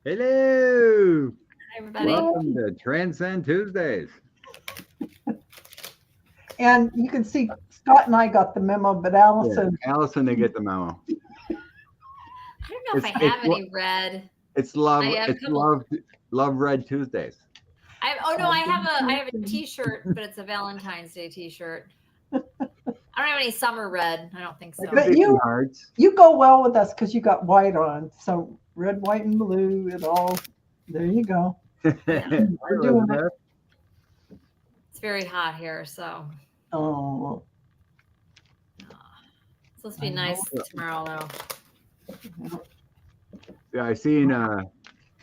Hello. Hi, everybody. Welcome to Transcend Tuesdays. And you can see Scott and I got the memo, but Allison, Allison didn't get the memo. I don't know if I have any red. It's love. I have a It's couple. love Red Tuesdays. I have a T-shirt, but it's a Valentine's Day T-shirt. I don't have any summer red. I don't think so. but you go well with us because you got white on. So red, white, and blue. It all. There you go. We're doing it. It's very hot here, so. Oh. It's supposed to be nice tomorrow, though. Yeah, I seen. As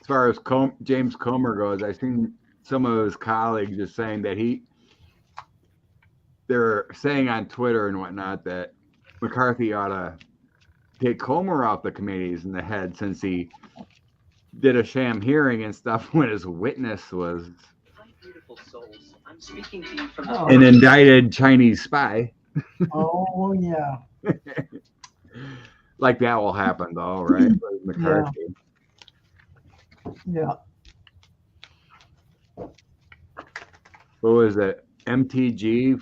far as James Comer goes, I seen some of his colleagues just saying that they're saying on Twitter and whatnot that McCarthy ought to take Comer off the committees in the head since he did a sham hearing and stuff when his witness was beautiful souls. I'm speaking to you from an indicted Chinese spy. Oh yeah. Like that will happen though, right? McCarthy. Yeah. What was it? MTG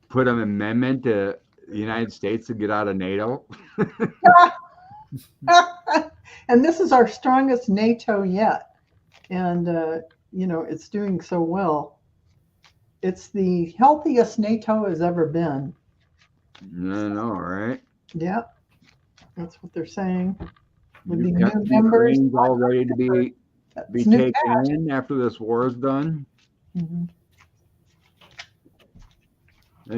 put an amendment to the United States to get out of NATO. And this is our strongest NATO yet. And, it's doing so well. It's the healthiest NATO has ever been. I know, right? Yeah. That's what they're saying. With You've the got new members. all ready to be taken in after this war is done. Mm-hmm. I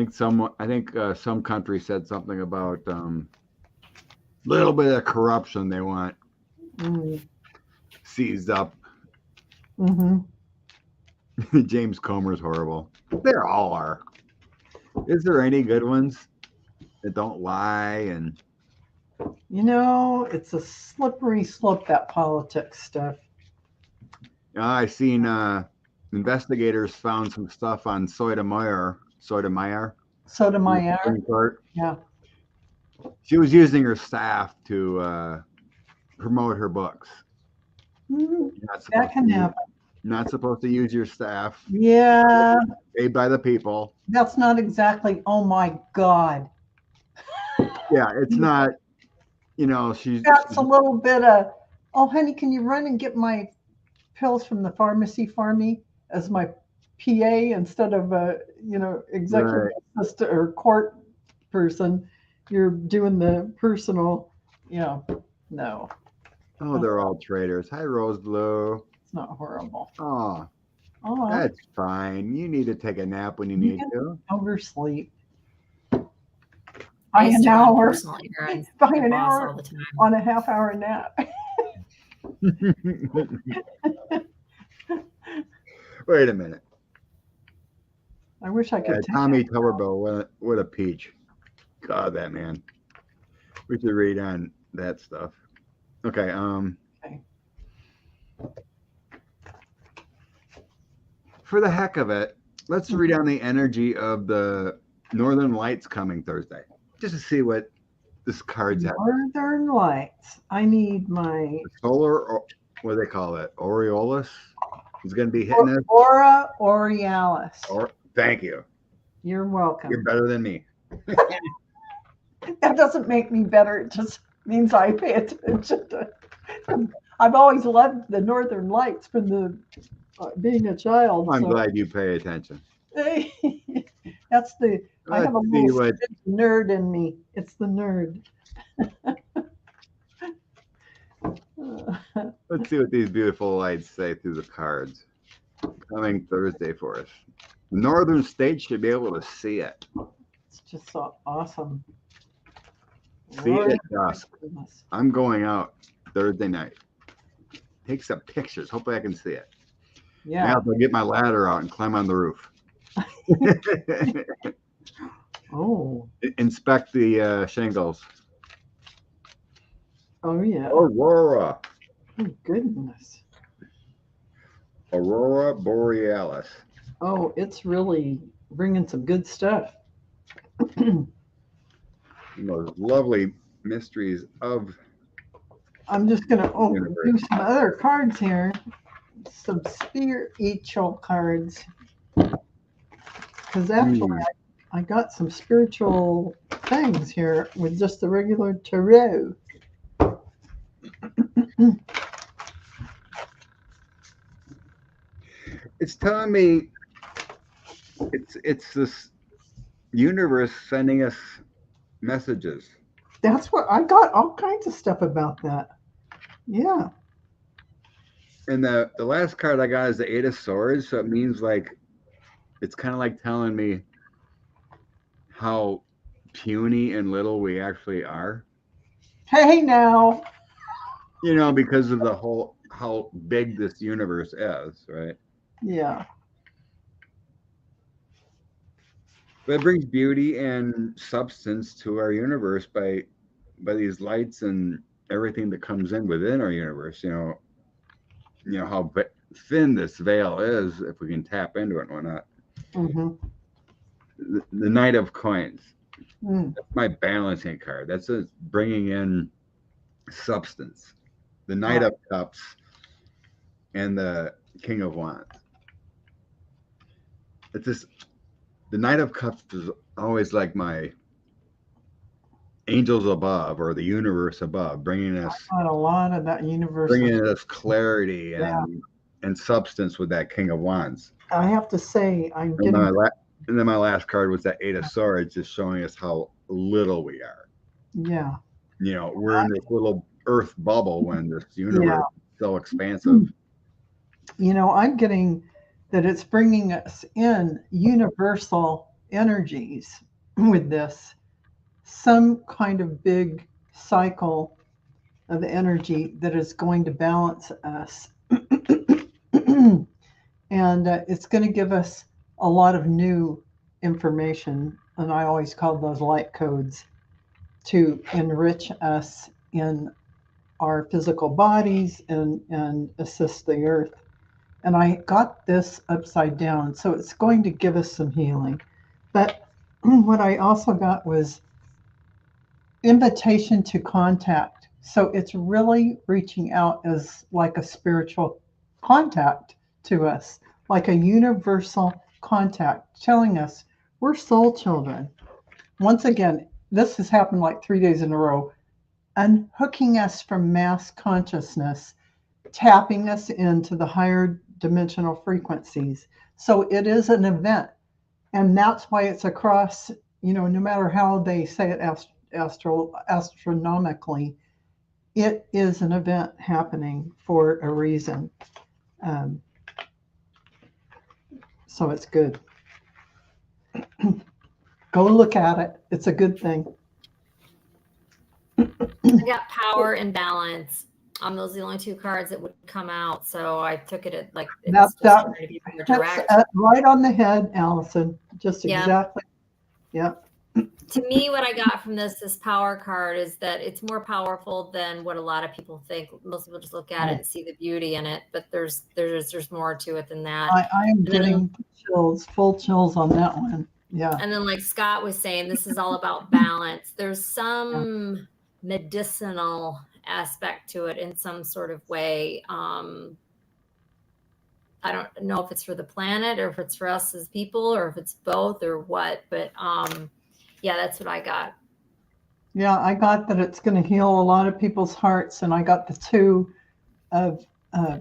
think some country said something about little bit of corruption they want seized up. Mm-hmm. James Comer's horrible. They all are. Is there any good ones that don't lie? And it's a slippery slope, that politics stuff. I seen investigators found some stuff on Sotomayor. Yeah. She was using her staff to promote her books. That can happen. Not supposed to use your staff. Yeah. Paid by the people. That's not exactly, oh my God. Yeah, it's not, That's a little bit of, oh, honey, can you run and get my pills from the pharmacy for me as my PA instead of a, executive assistant or court person? You're doing the personal, no. Oh, they're all traitors. Hi, Rose Blue. It's not horrible. Oh, that's fine. You need to take a nap when you need to. Oversleep. By an hour. By an hour all the time. On a half-hour nap. Wait a minute. I wish I could. Tommy Tuberville, what a peach. God, that man. We should read on that stuff. Okay. Okay. For the heck of it, let's read on the energy of the Northern Lights coming Thursday, just to see what this card's at. Northern Lights. I need my solar. What do they call it? Aureolus is going to be hitting us. Aura Borealis. Thank you. You're welcome. You're better than me. That doesn't make me better. It just means I pay attention to. I've always loved the Northern Lights from the being a child. I'm glad you pay attention. That's the. I have a little nerd in me. It's the nerd. Let's see what these beautiful lights say through the cards. Coming Thursday for us. Northern states should be able to see it. It's just so awesome. See it at dusk. I'm going out Thursday night. Take some pictures. Hopefully I can see it. Yeah. I have to get my ladder out and climb on the roof. Oh. Inspect the shingles. Oh, yeah. Aurora. Oh, goodness. Aurora Borealis. Oh, it's really bringing some good stuff. Those lovely mysteries of I'm just going to Universe. do some other cards here. Some spiritual cards. Because actually, I got some spiritual things here with just the regular tarot. It's telling me it's this universe sending us messages. That's what I got, all kinds of stuff about that. Yeah. And the last card I got is the Eight of Swords, so it means like it's kind of like telling me how puny and little we actually are. Hey now. You know, because of the whole how big this universe is, right? Yeah. But it brings beauty and substance to our universe by these lights and everything that comes in within our universe. You know how thin this veil is if we can tap into it and whatnot. Mm-hmm. The Knight of Coins. Mm. That's my balancing card. That's bringing in substance. The Knight of Cups and the King of Wands. It's this. The Knight of Cups is always like my angels above or the universe above, bringing us a lot of that universe, bringing us clarity and substance with that King of Wands. I have to say, I'm And getting. then my last card was that Eight of Swords, just showing us how little we are. Yeah. You know, we're in this little earth bubble when this universe is so expansive. You know, I'm getting that it's bringing us in universal energies with this, some kind of big cycle of energy that is going to balance us. And it's going to give us a lot of new information. And I always call those light codes to enrich us in our physical bodies and assist the earth. And I got this upside down, so it's going to give us some healing. But what I also got was invitation to contact. So it's really reaching out as like a spiritual contact to us, like a universal contact, telling us we're soul children. Once again, this has happened like 3 days in a row, unhooking us from mass consciousness, tapping us into the higher dimensional frequencies. So it is an event. And that's why it's across, no matter how they say it astronomically, it is an event happening for a reason. So it's good. Go look at it. It's a good thing. I got power and balance. Those are the only two cards that would come out. So I took it at like That's trying to be more direct. Right on the head, Allison. Just exactly. Yeah. To me, what I got from this power card is that it's more powerful than what a lot of people think. Most people just look at it and see the beauty in it, but there's more to it than that. I am getting chills, full chills on that one. Yeah. And then like Scott was saying, this is all about balance. There's some medicinal aspect to it in some sort of way. I don't know if it's for the planet or if it's for us as people or if it's both or what, but yeah, that's what I got. Yeah, I got that it's going to heal a lot of people's hearts, and I got the Two of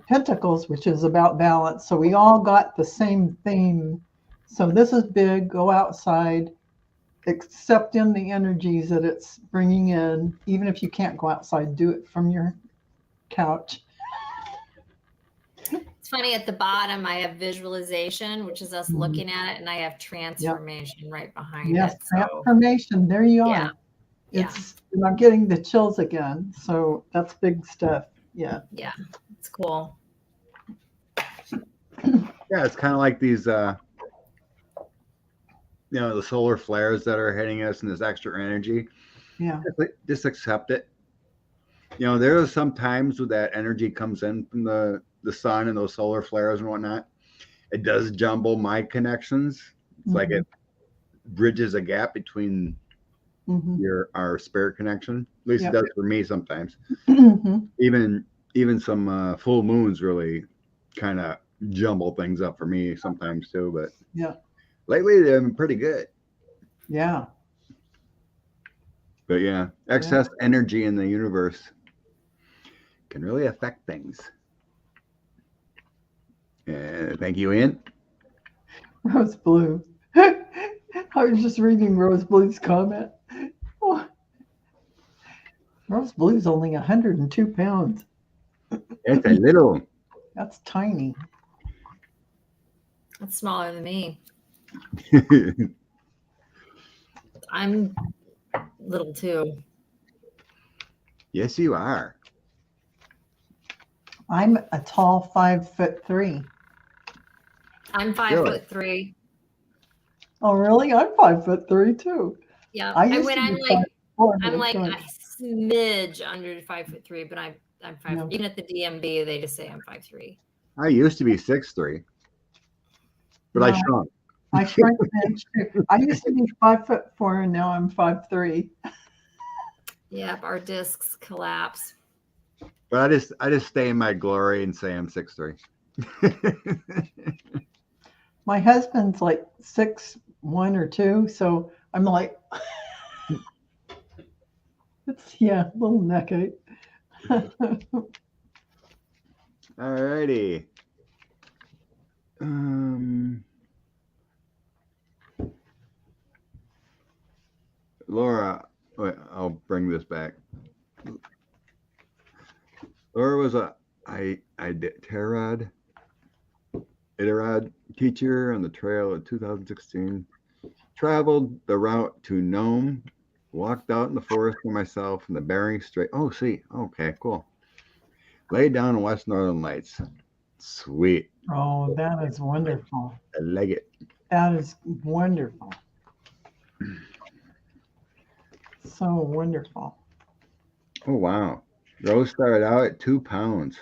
Pentacles, which is about balance. So we all got the same theme. So this is big. Go outside, accept in the energies that it's bringing in. Even if you can't go outside, do it from your couch. It's funny, at the bottom, I have visualization, which is us looking at it, and I have transformation right behind it. Yes, transformation. There you are. I'm getting the chills again. So that's big stuff. Yeah. Yeah, it's cool. Yeah, it's kind of like these, the solar flares that are hitting us and this extra energy. Yeah. Just accept it. There are some times when that energy comes in from the sun and those solar flares and whatnot. It does jumble my connections. It's like it bridges a gap between our spirit connection. At least it does for me sometimes. Even some full moons really kind of jumble things up for me sometimes too. But lately they've been pretty good. Yeah. But yeah, excess energy in the universe can really affect things. Thank you, Ian. Rose Blue. I was just reading Rose Blue's comment. Oh. Rose Blue's only 102 pounds. It's a little. That's tiny. That's smaller than me. I'm little too. Yes, you are. I'm a tall 5'3". I'm 5'3". Oh, really? I'm 5'3" too. Yeah. I'm like a smidge under 5'3", but I'm 5. Yeah. Even at the DMB, they just say I'm 5'3". I used to be 6'3", but I shrunk. I shrunk an inch too. I used to be 5'4", and now I'm 5'3". Yep, our discs collapse. But I just stay in my glory and say I'm 6'3". My husband's like 6'1" or 2", so I'm like, it's a little necktie. Alrighty. Laura, wait, I'll bring this back. Laura was a Iditarod teacher on the trail in 2016. Traveled the route to Nome, walked out in the forest for myself in the Bering Strait. Oh, see. Okay, cool. Laid down in West Northern Lights. Sweet. Oh, that is wonderful. I like it. That is wonderful. So wonderful. Oh, wow. Rose started out at 2 pounds.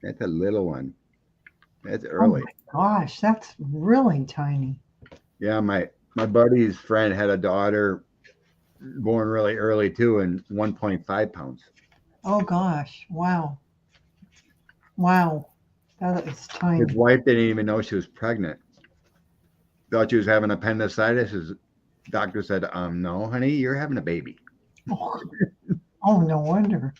That's a little one. That's early. Oh my gosh, that's really tiny. Yeah, my buddy's friend had a daughter born really early too, and 1.5 pounds. Oh gosh, wow. Wow, that is tiny. His wife didn't even know she was pregnant. Thought she was having appendicitis. His doctor said, no, honey, you're having a baby. Oh, no wonder.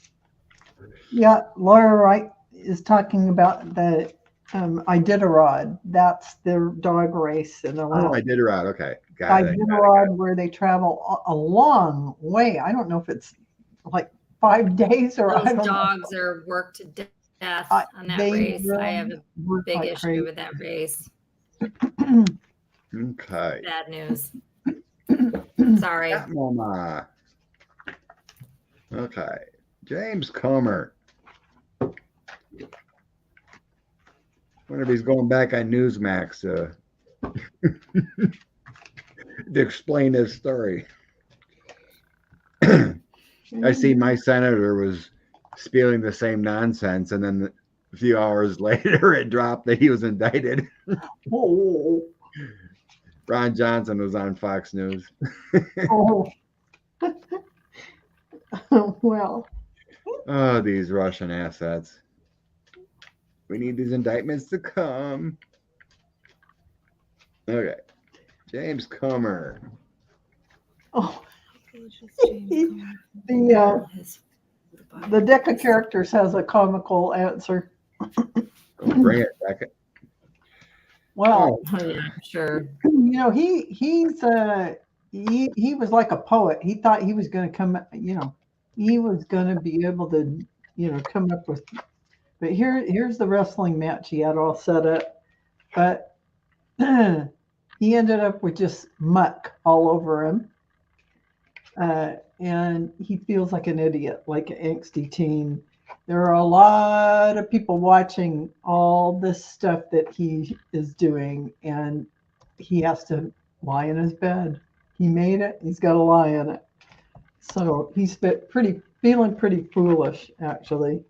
Yeah, Laura Wright is talking about the Iditarod. That's their dog race in Alaska. Oh, Iditarod. Okay, got it. Iditarod, where they travel a long way. I don't know if it's like 5 days or those I don't dogs know. are worked to death on that race. Really I have a big like issue crazy. with that race. Okay. Bad news. Sorry. Yeah, Mama. Okay. James Comer. Wonder if he's going back on Newsmax to explain his story. I see my senator was spewing the same nonsense, and then a few hours later it dropped that he was indicted. Oh. Ron Johnson was on Fox News. Oh. Well. Oh, these Russian assets. We need these indictments to come. Okay. James Comer. Oh. The deck of characters has a comical answer. Bring it back. Well, yeah, sure. You know, he was like a poet. He thought he was going to come, he was going to be able to, come up with. But here's the wrestling match he had all set up, but he ended up with just muck all over him. And he feels like an idiot, like an angsty teen. There are a lot of people watching all this stuff that he is doing, and he has to lie in his bed. He made it. He's got to lie in it. So he's feeling pretty foolish, actually,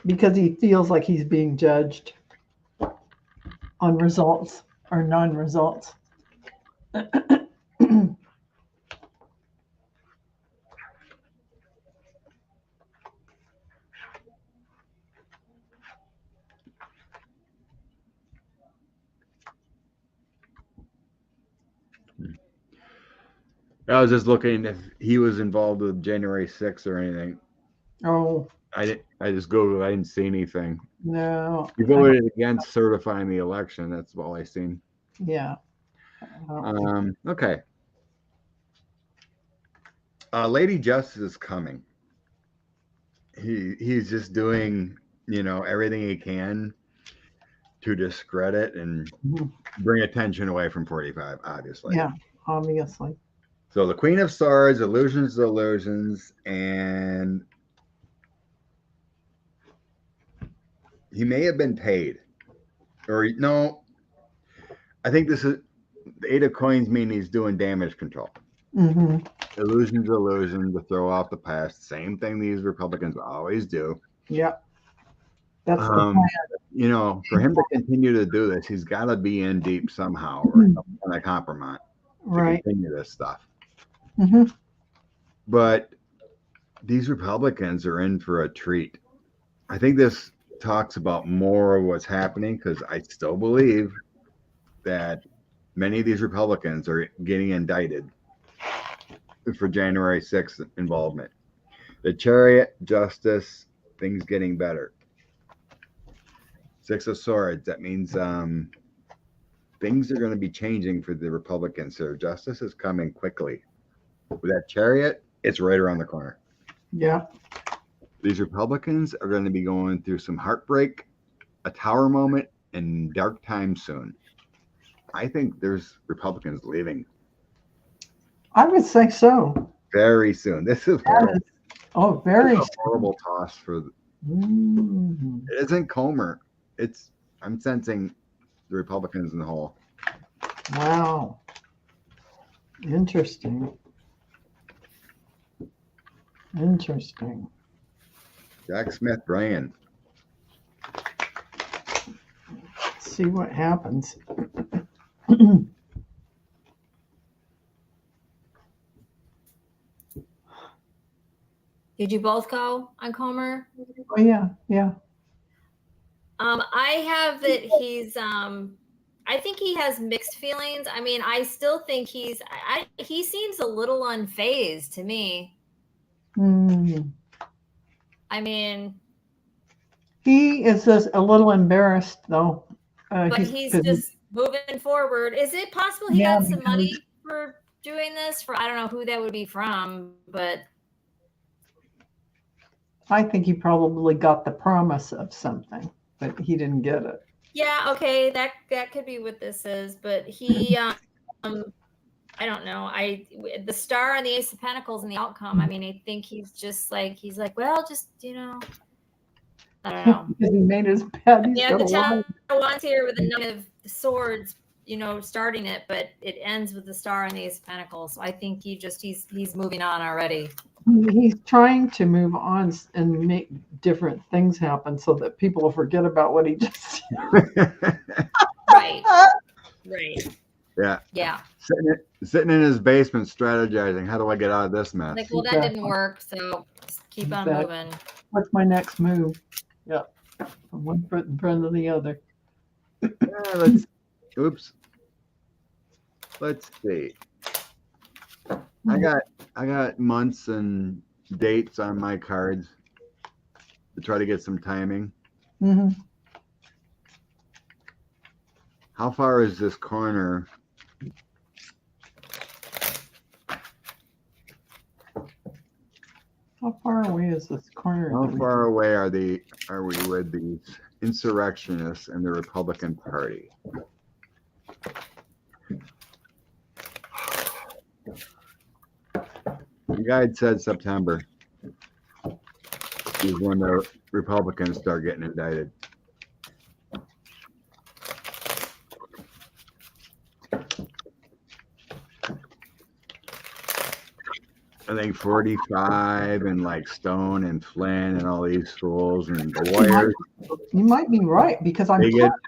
because he feels like he's being judged on results or non-results. I was just looking if he was involved with January 6th or anything. Oh, I just Googled. I didn't see anything. no. He voted against certifying the election. That's all I seen. Yeah. Okay. Lady Justice is coming. He's just doing, everything he can to discredit and bring attention away from 45, obviously. Yeah, obviously. So the Queen of Swords, illusions, and he may have been paid. Or no, I think this is the Eight of Coins mean he's doing damage control. Mm-hmm. Illusions to throw off the past. Same thing these Republicans always do. Yep. That's the plan. For him to continue to do this, he's got to be in deep somehow or some kind of compromise to continue this stuff. Mm-hmm. But these Republicans are in for a treat. I think this talks about more of what's happening because I still believe that many of these Republicans are getting indicted for January 6th involvement. The Chariot, Justice, things getting better. Six of Swords, that means things are going to be changing for the Republicans. Their justice is coming quickly. With that Chariot, it's right around the corner. Yeah. These Republicans are going to be going through some heartbreak, a tower moment, and dark times soon. I think there's Republicans leaving. I would say so. Very soon. This is horrible. Very a horrible toss for. It isn't Comer. I'm sensing the Republicans in the hole. Wow. Interesting. Jack Smith, Brian. Let's see what happens. Did you both go on Comer? Oh yeah. I have that he's I think he has mixed feelings. I mean, I still think he seems a little unfazed to me. I mean, he is just a little embarrassed though. But he's just moving forward. Is it possible he got some money for doing this? I don't know who that would be from, but I think he probably got the promise of something, but he didn't get it. Yeah, okay, that could be what this is. But he, I don't know. The star and the Ace of Pentacles and the outcome. I mean, I think he's like, well, just I don't know. Because he made his bed. Yeah, the Tower of Wands here with the Nine of Swords, starting it, but it ends with the star and the Ace of Pentacles. So I think he's moving on already. He's trying to move on and make different things happen so that people will forget about what he just did. Right. Yeah. Sitting in his basement strategizing. How do I get out of this mess? Like, well, that didn't work, so just keep on moving. What's my next move? Yeah. One foot in front of the other. Let's see. I got months and dates on my cards to try to get some timing. Mm-hmm. How far is this corner? How far away is this corner? How far away are we with these insurrectionists and the Republican Party? The guide said September is when the Republicans start getting indicted. I think 45 and like Stone and Flynn and all these fools and the lawyers. You might be right because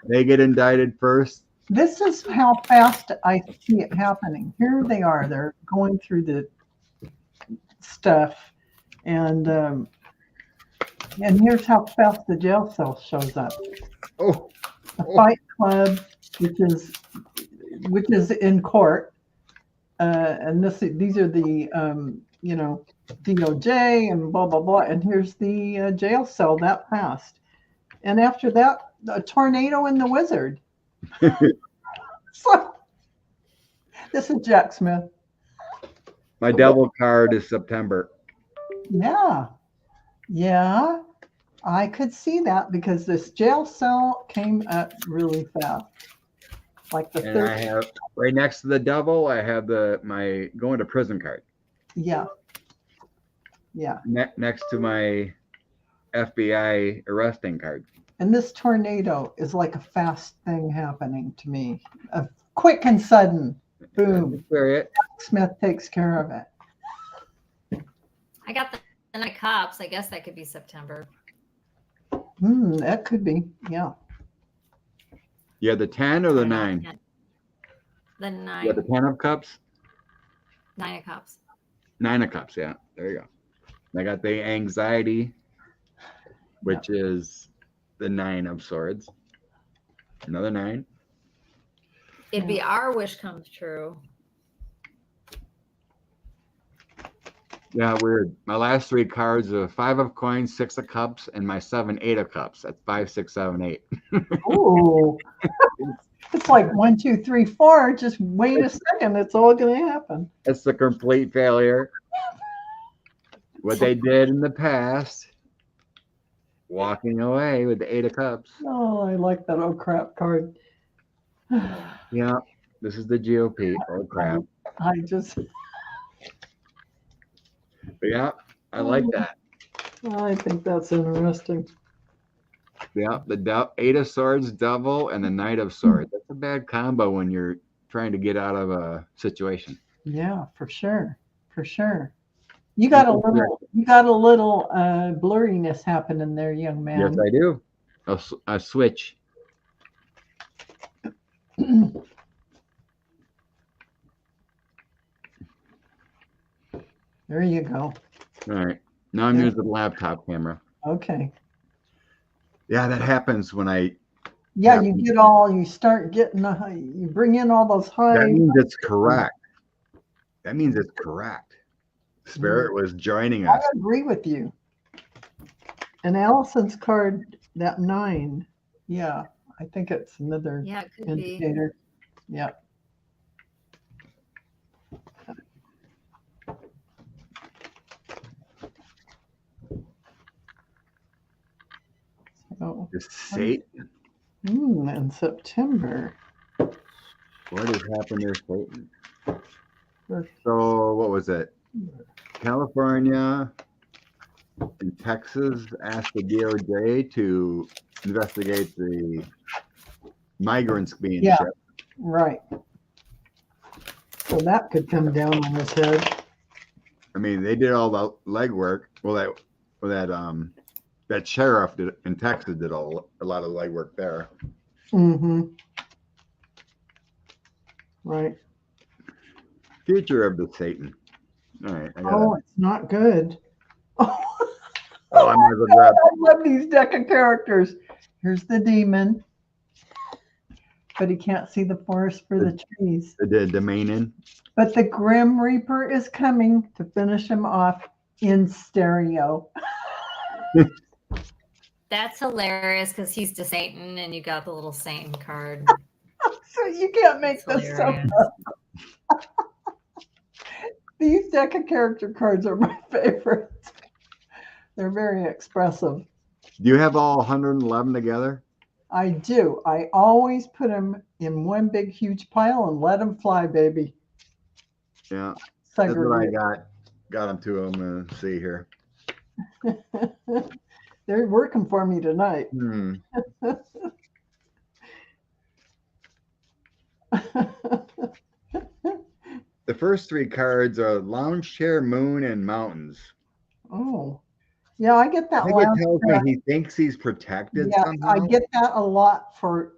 they get indicted first. This is how fast I see it happening. Here they are. They're going through the stuff, and here's how fast the jail cell shows up. The Fight Club, which is in court, and these are the DOJ and blah blah blah, and here's the jail cell that passed, and after that, a tornado in the Wizard. So, this is Jack Smith. My devil card is September. Yeah, I could see that because this jail cell came up really fast. Like the And I have right next to the devil, I have my going to prison card. Yeah. Next to my FBI arresting card. And this tornado is like a fast thing happening to me. A quick and sudden. Boom. Smith takes care of it. I got the Night Cops. I guess that could be September. That could be. Yeah. Yeah, the 10 or the 9? The 9. Yeah, the 10 of cups? 9 of cups. 9 of cups, yeah. There you go. I got the anxiety, which is the 9 of swords. Another 9. It'd be our wish comes true. Yeah, weird. My last 3 cards are 5 of coins, 6 of cups, and my 7, 8 of cups. That's 5, 6, 7, 8. Ooh. It's like 1, 2, 3, 4. Just wait a second. It's all going to happen. That's the complete failure. What they did in the past, walking away with the 8 of cups. Oh, I like that oh crap card. Yeah, this is the GOP. Oh crap. But yeah, I like that. I think that's interesting. Yeah, the 8 of swords, devil, and the Knight of swords. That's a bad combo when you're trying to get out of a situation. Yeah, for sure. For sure. You got a little blurriness happening there, young man. Yes, I do. A switch. There you go. All right. Now I'm using the laptop camera. Okay. Yeah, that happens when I. Yeah, you start getting, you bring in all those high. That means it's correct. That means it's correct. Spirit was joining us. I agree with you. And Allison's card, that 9. Yeah, I think it's another indicator. Be. Yeah. So, the Satan. In September. What has happened there, Satan? So what was it? California and Texas asked the DOJ to investigate the migrants being shipped. Right. So that could come down on his head. I mean, they did all the legwork. Well, that sheriff in Texas did a lot of legwork there. Mm-hmm. Right. Future of the Satan. All right. It's not good. I might as well grab. I love these deck of characters. Here's the demon, but he can't see the forest for the trees. The main in. But the Grim Reaper is coming to finish him off in stereo. That's hilarious because he's to Satan and you got the little Satan card. So you can't make this stuff up. These deck of character cards are my favorite. They're very expressive. Do you have all 111 together? I do. I always put them in one big, huge pile and let them fly, baby. Yeah. That's what I got. Got them to them. See here. They're working for me tonight. The first 3 cards are lounge chair, moon, and mountains. Oh, yeah, I get that. I think it tells me he thinks he's protected somehow. I get that a lot for,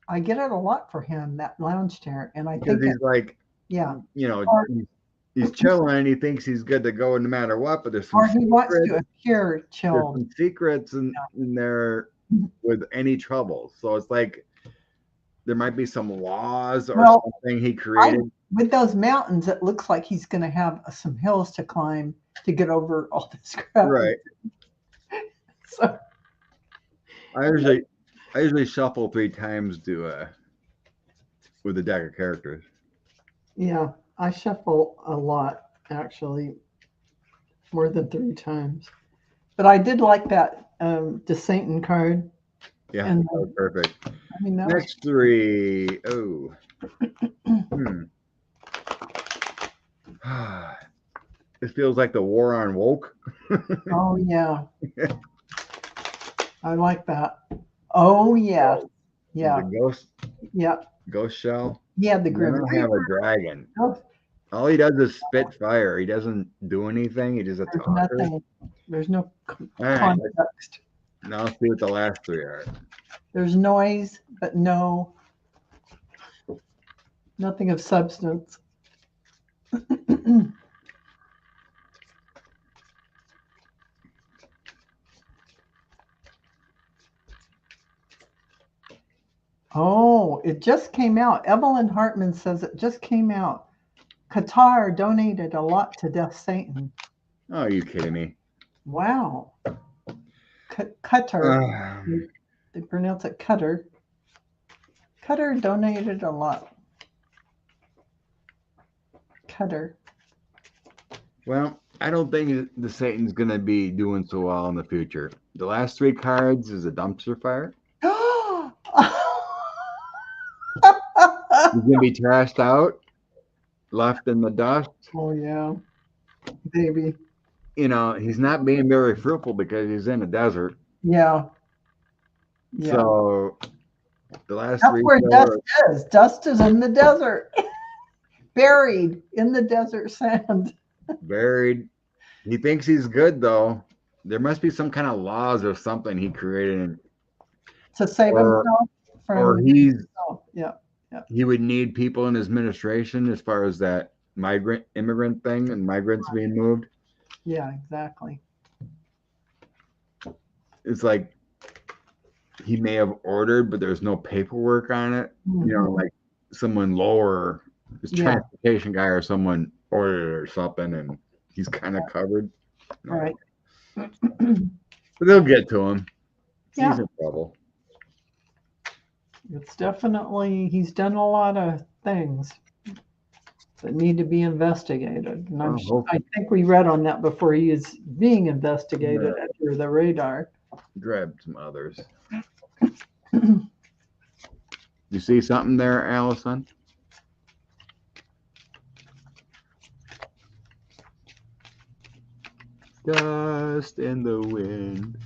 I get it a lot for him, that lounge chair. And I think he's like, he's chilling and he thinks he's good to go no matter what, but there's some or he wants to appear chilled. There's some secrets in there with any trouble. So it's like there might be some laws or something he created. with those mountains, it looks like he's going to have some hills to climb to get over all this crap. Right. So I usually shuffle 3 times to with the deck of characters. yeah, I shuffle a lot actually, more than 3 times. But I did like that DeSatan card. Yeah, And that was perfect. I mean, that Next 3. Oh. It feels like the war on woke. oh yeah, I like that. Oh yeah, yeah, The ghost shell. yeah. The I Grim don't have a Reaper. dragon. Oh, All he does is spit fire. He doesn't do anything. He's just a there's talker. nothing. There's no All right. context. Now let's see what the last 3 are. There's noise, but nothing of substance. Oh, it just came out. Evelyn Hartman says it just came out. Qatar donated a lot to Death Satan. Oh, are you kidding me? Wow. Qatar. They pronounce it Qatar. Qatar donated a lot. Qatar. Well, I don't think the Satan's going to be doing so well in the future. The last 3 cards is a dumpster fire. He's going to be trashed out, left in the dust. Oh, yeah. Baby. You know, he's not being very fruitful because he's in a desert. Yeah. Yeah. So the last That's 3 where cards, dust is. Dust is in the desert. Buried in the desert sand. buried. He thinks he's good, though. There must be some kind of laws or something he created. To save himself from. Or he's. Oh, yeah. He would need people in his administration as far as that immigrant thing and migrants being moved. Yeah, exactly. It's like he may have ordered, but there's no paperwork on it. Mm-hmm. You know, like someone lower, his transportation guy or someone ordered it or something, and he's kind of covered. All right. But they'll get to him. Yeah. He's in trouble. It's definitely, he's done a lot of things that need to be investigated. And I think we read on that before. He is being investigated under the radar. Grab some others. You see something there, Allison? Dust in the wind.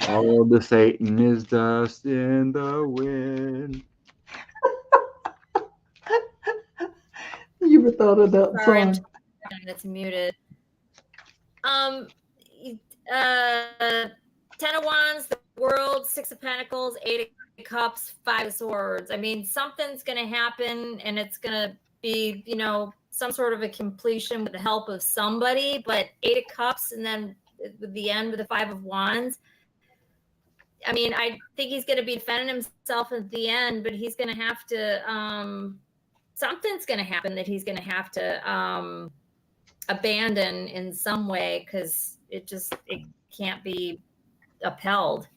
All the Satan is dust in the wind. You ever thought of that Sorry, song? it's muted. 10 of Wands, the World, 6 of Pentacles, 8 of Cups, 5 of Swords. I mean, something's going to happen, and it's going to be, you know, some sort of a completion with the help of somebody. But 8 of Cups, and then with the end with the 5 of Wands. I mean, I think he's going to be defending himself at the end, but he's going to have to. Something's going to happen that he's going to have to abandon in some way, because it can't be upheld.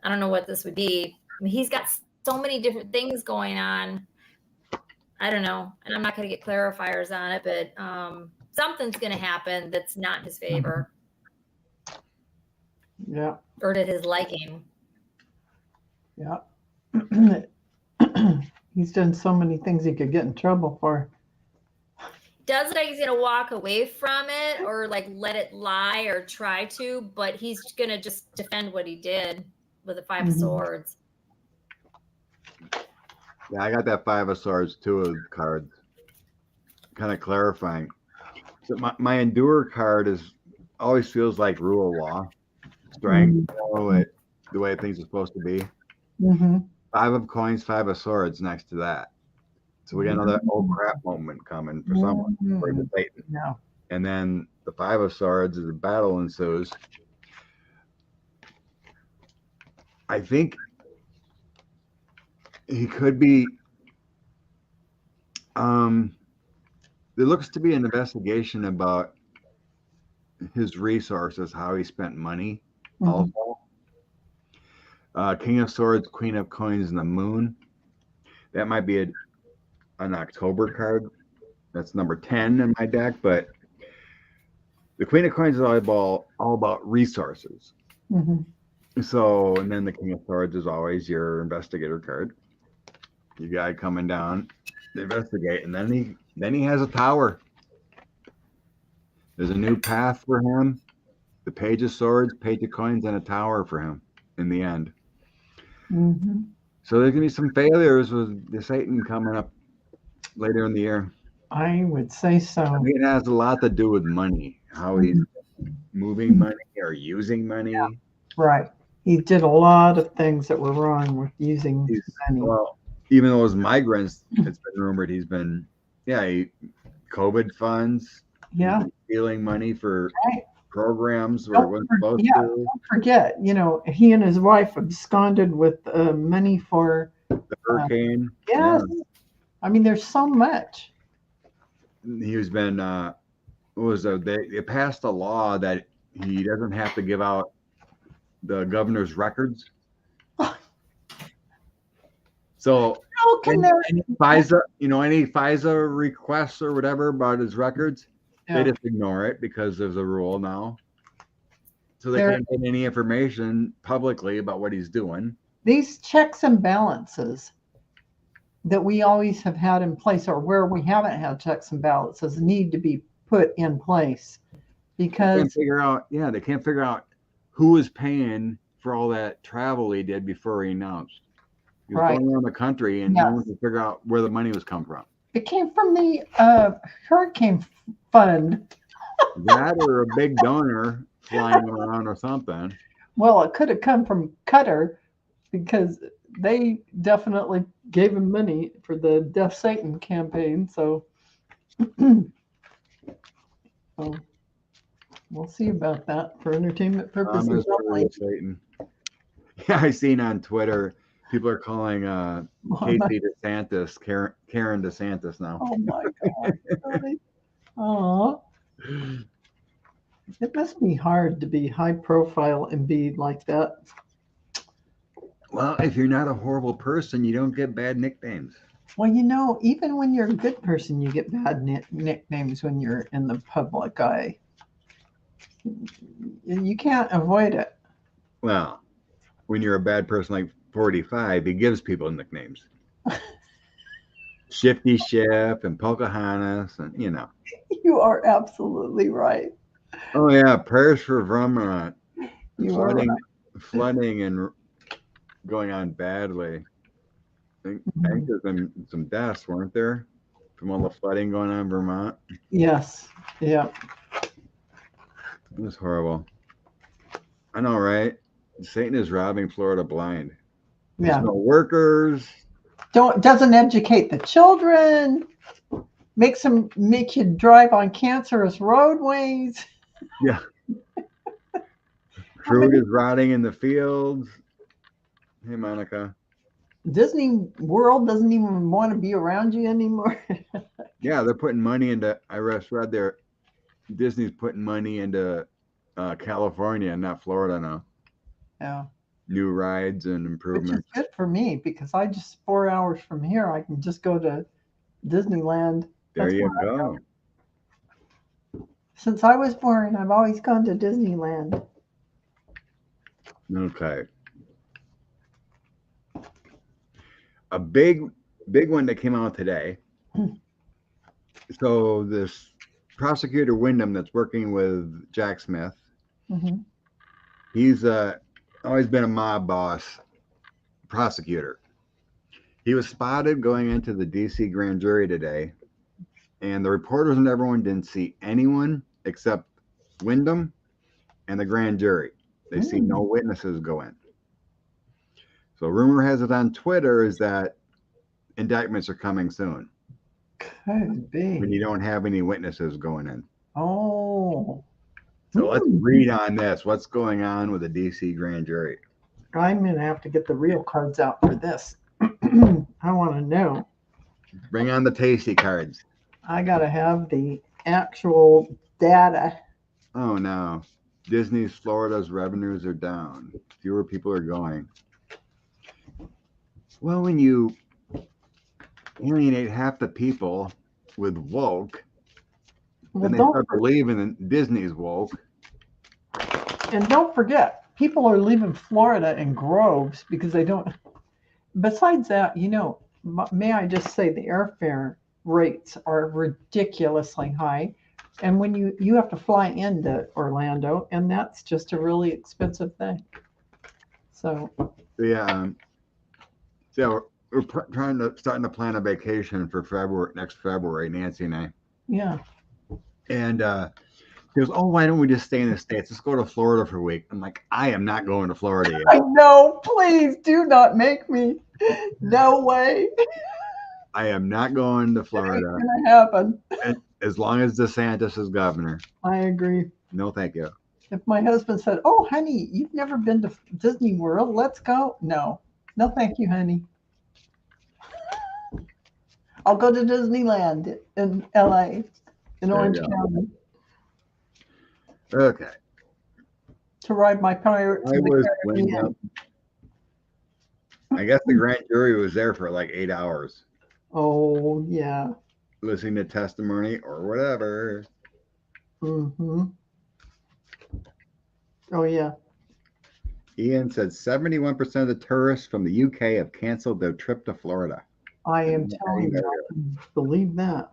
I don't know what this would be. I mean, he's got so many different things going on. I don't know, and I'm not going to get clarifiers on it, but something's going to happen that's not in his favor. Yeah. Or to his liking. Yeah. He's done so many things he could get in trouble for. Does it like he's gonna walk away from it, or like let it lie, or try to, but he's gonna just defend what he did with the 5 of Swords. Yeah, I got that 5 of Swords, 2 of cards. Kind of clarifying. So my Endure card always feels like rule of law, strength, the way things are supposed to be. 5 of Coins, 5 of Swords next to that. So we got another old crap moment coming for someone. For the Satan. Yeah. And then the 5 of Swords is a battle ensues. I think he could be there looks to be an investigation about his resources, how he spent money. Mhm. Also, King of Swords, Queen of Coins, and the Moon. That might be an October card. That's number 10 in my deck, but the Queen of Coins is all about resources. Mhm. So, and then the King of Swords is always your investigator card. You guy coming down to investigate, and then he has a tower. There's a new path for him. The Page of Swords, Page of Coins, and a tower for him in the end. Mhm. So there's gonna be some failures with the Satan coming up later in the year. I would say so. I mean, it has a lot to do with money, how he's moving money or using money. Right. He did a lot of things that were wrong with using money. Well, even those migrants, it's been rumored he's been, COVID funds. Yeah. Stealing money for Right. programs where it wasn't supposed to. Don't forget, he and his wife absconded with money for The hurricane. yes. Yeah. I mean, there's so much. He's been, they passed a law that he doesn't have to give out the governor's records. So How can any FISA requests or whatever about his records, they just ignore it because there's a rule now. So they can't get any information publicly about what he's doing. These checks and balances that we always have had in place, or where we haven't had checks and balances, need to be put in place because they can't figure out who was paying for all that travel he did before he announced. He was going around the country, and no one could figure out where the money was coming from. It came from the hurricane fund. That or a big donor flying around or something. Well, it could have come from Qatar because they definitely gave him money for the Deaf Satan campaign. So, we'll see about that for entertainment purposes. Satan. Yeah, I seen on Twitter people are calling Casey DeSantis Karen DeSantis now. Oh my God! Really? Oh, it must be hard to be high profile and be like that. Well, if you're not a horrible person, you don't get bad nicknames. Well, even when you're a good person, you get bad nicknames when you're in the public eye. You can't avoid it. Well, when you're a bad person like 45, he gives people nicknames. Shifty Ship and Pocahontas, and You are absolutely right. Oh yeah, prayers for Vermont. Flooding and going on badly. I think there's been some deaths, weren't there, from all the flooding going on in Vermont? Yes. Yeah. It was horrible. I know, right? Satan is robbing Florida blind. There's no workers. Doesn't educate the children. Make you drive on cancerous roadways. Yeah. Fruit is rotting in the fields. Hey, Monica. Disney World doesn't even want to be around you anymore. Yeah, they're putting money into. I read there. Disney's putting money into California, not Florida now. Yeah. New rides and improvements. Which is good for me because I just 4 hours from here, I can just go to Disneyland. There you go. Since I was born, I've always gone to Disneyland. Okay. A big one that came out today. So this prosecutor Wyndham that's working with Jack Smith, he's always been a mob boss prosecutor. He was spotted going into the DC grand jury today, and the reporters and everyone didn't see anyone except Wyndham and the grand jury. They see no witnesses go in. So rumor has it on Twitter is that indictments are coming soon. Could be. When you don't have any witnesses going in. Oh. So let's read on this. What's going on with the DC grand jury? I'm going to have to get the real cards out for this. I want to know. Bring on the tasty cards. I gotta have the actual data. Oh no. Disney's Florida's revenues are down. Fewer people are going. Well, when you alienate half the people with woke, Well, then they start believing that Disney's woke. And don't forget, people are leaving Florida in groves because they don't. Besides that, may I just say the airfare rates are ridiculously high. And when you have to fly into Orlando, and that's just a really expensive thing. So Yeah. So we're starting to plan a vacation for next February, Nancy and I. yeah. And he goes, "Oh, why don't we just stay in the States? Let's go to Florida for a week." I'm like, I am not going to Florida yet. I know. Please do not make me. No way. I am not going to Florida. It's gonna happen. And as long as DeSantis is governor. I agree. No, thank you. If my husband said, "Oh, honey, you've never been to Disney World. Let's go." No, thank you, honey. I'll go to Disneyland in LA, in Orange County, Okay. to ride my Pirates of the Caribbean. I guess the grand jury was there for like 8 hours. Oh, yeah. Listening to testimony or whatever. Mm-hmm. Oh, yeah. Ian said 71% of the tourists from the UK have canceled their trip to Florida. I am telling you, I can believe that.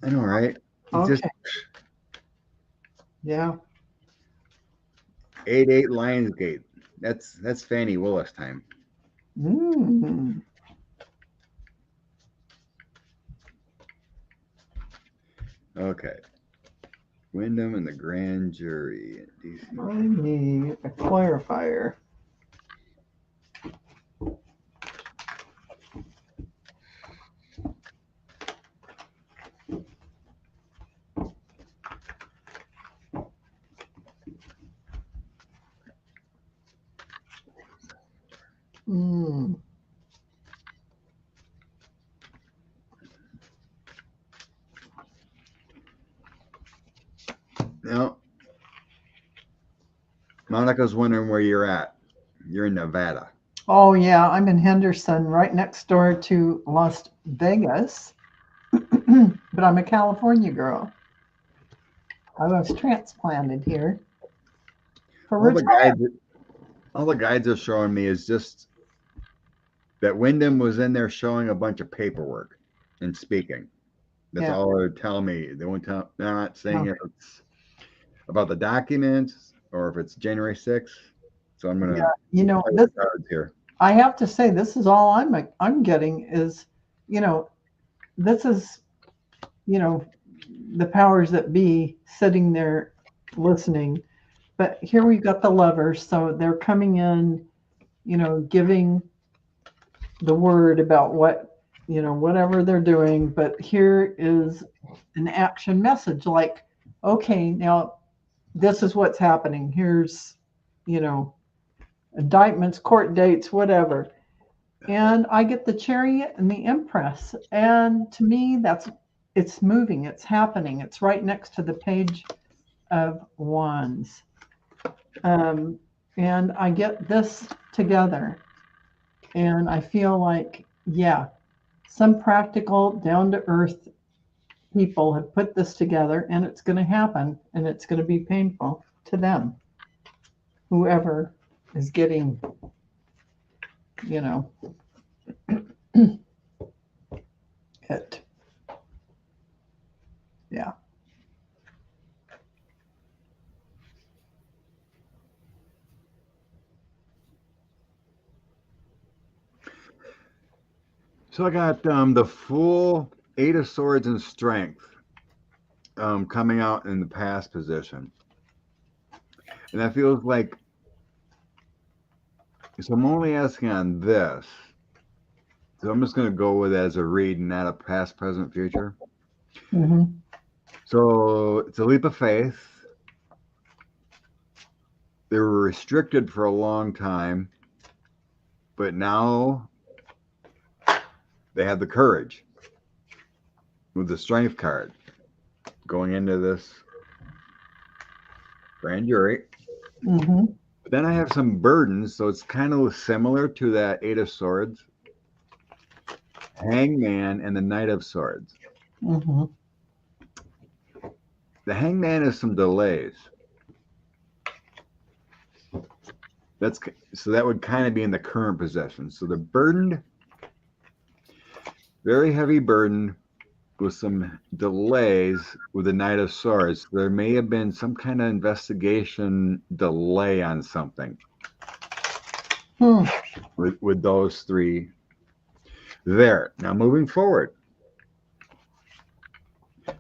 I know, right? Okay. Yeah. 8-8 Lionsgate. That's Fannie Willis time. Mm. Okay. Wyndham and the grand jury in DC. I need a clarifier. Mm. Now, Monica's wondering where you're at. You're in Nevada. Oh, yeah. I'm in Henderson, right next door to Las Vegas. But I'm a California girl. I was transplanted here. All the guides are showing me is just that Wyndham was in there showing a bunch of paperwork and speaking. That's all they're telling me. They won't tell. They're not saying if it's about the documents or if it's January 6th. So I'm gonna. This here. I have to say, this is all I'm getting is, this is, the powers that be sitting there listening. But here we've got the lovers, so they're coming in, giving the word about what, whatever they're doing. But here is an action message like, okay, now this is what's happening. Here's, indictments, court dates, whatever. And I get the Chariot and the Empress. And to me, it's moving, it's happening. It's right next to the Page of Wands. And I get this together. And I feel like, some practical, down-to-earth people have put this together, and it's going to happen, and it's going to be painful to them. Whoever is getting, it. Yeah. So I got the full 8 of Swords and Strength coming out in the past position. And that feels like, so I'm only asking on this. So I'm just going to go with it as a read and not a past, present, future. Mm-hmm. So it's a leap of faith. They were restricted for a long time, but now they have the courage. with the strength card going into this grand jury. Mm-hmm. But then I have some burdens, so it's kind of similar to that Eight of Swords, Hangman, and the Knight of Swords. Mm-hmm. The Hangman is some delays. So that would kind of be in the current possession. So the burdened, very heavy burden with some delays with the Knight of Swords. There may have been some kind of investigation delay on something with those three there. Now moving forward.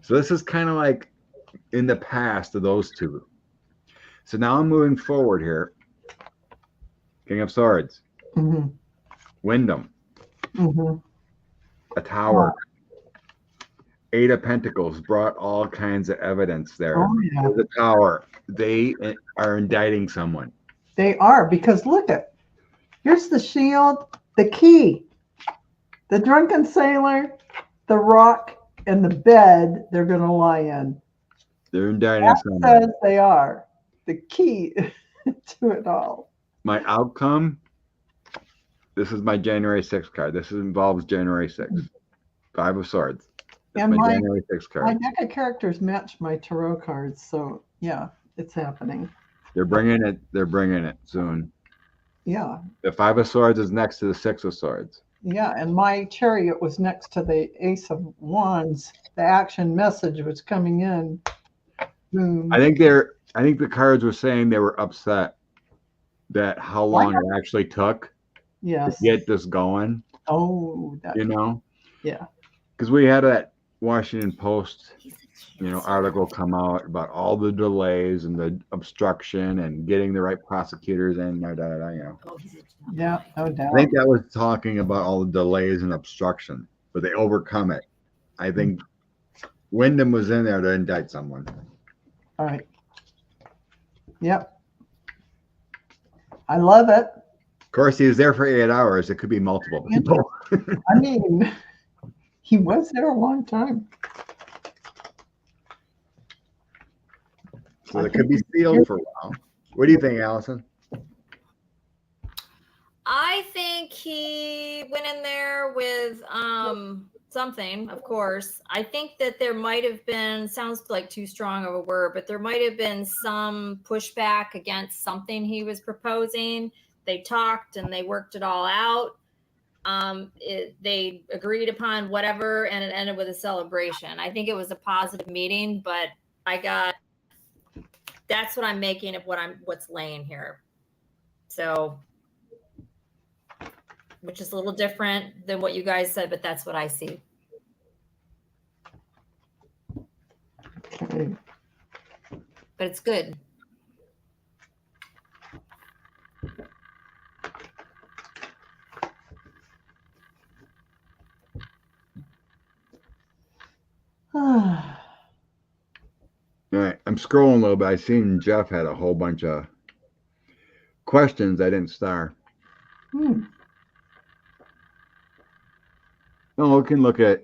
So this is kind of like in the past of those two. So now I'm moving forward here. King of Swords, Mm-hmm. Wyndham, Mm-hmm. a tower, Eight of Pentacles brought all kinds of evidence there. Oh, yeah. The tower, they are indicting someone. They are, because look at, here's the shield, the key, the drunken sailor, the rock, and the bed they're going to lie in. They're indicting That someone. says they are the key to it all. My outcome, this is my January 6th card. This involves January 6th. Five of Swords. That's And my January 6th card. My deck of characters match my tarot cards, so yeah, it's happening. They're bringing it. They're bringing it soon. Yeah, The Five of Swords is next to the Six of Swords. yeah. And my chariot was next to the Ace of Wands. The action message was coming in. Boom. I think the cards were saying they were upset that how long it actually took Yes. to get this going. Oh, that, You know, yeah. because we had that Washington Post, article come out about all the delays and the obstruction and getting the right prosecutors in. Yeah, no doubt. I think that was talking about all the delays and obstruction, but they overcome it. I think Wyndham was in there to indict someone. All right. Yep. I love it. Of course, he was there for 8 hours. It could be multiple people. I mean, he was there a long time. So it could be sealed for a while. What do you think, Allison? I think he went in there with something, of course. I think that there might have been, sounds like too strong of a word, but there might have been some pushback against something he was proposing. They talked and they worked it all out. They agreed upon whatever, and it ended with a celebration. I think it was a positive meeting, but that's what I'm making of what's laying here. So, which is a little different than what you guys said, but that's what I see. Okay. But it's good. All right, I'm scrolling a little bit. I seen Jeff had a whole bunch of questions I didn't star. No, we can look at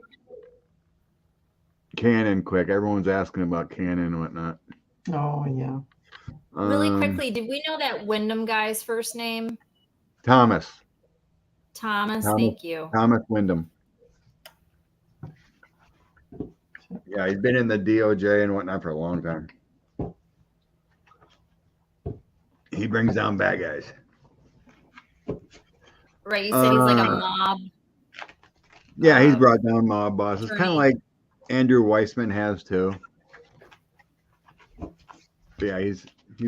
Canon quick. Everyone's asking about Canon and whatnot. Oh, yeah. Really quickly, did we know that Wyndham guy's first name? Thomas. Thomas, thank you. Thomas Wyndham. Yeah, he's been in the DOJ and whatnot for a long time. He brings down bad guys. Right, you said he's like a mob. Yeah, he's brought down mob bosses, kind of like Andrew Weissman has too. But yeah, he's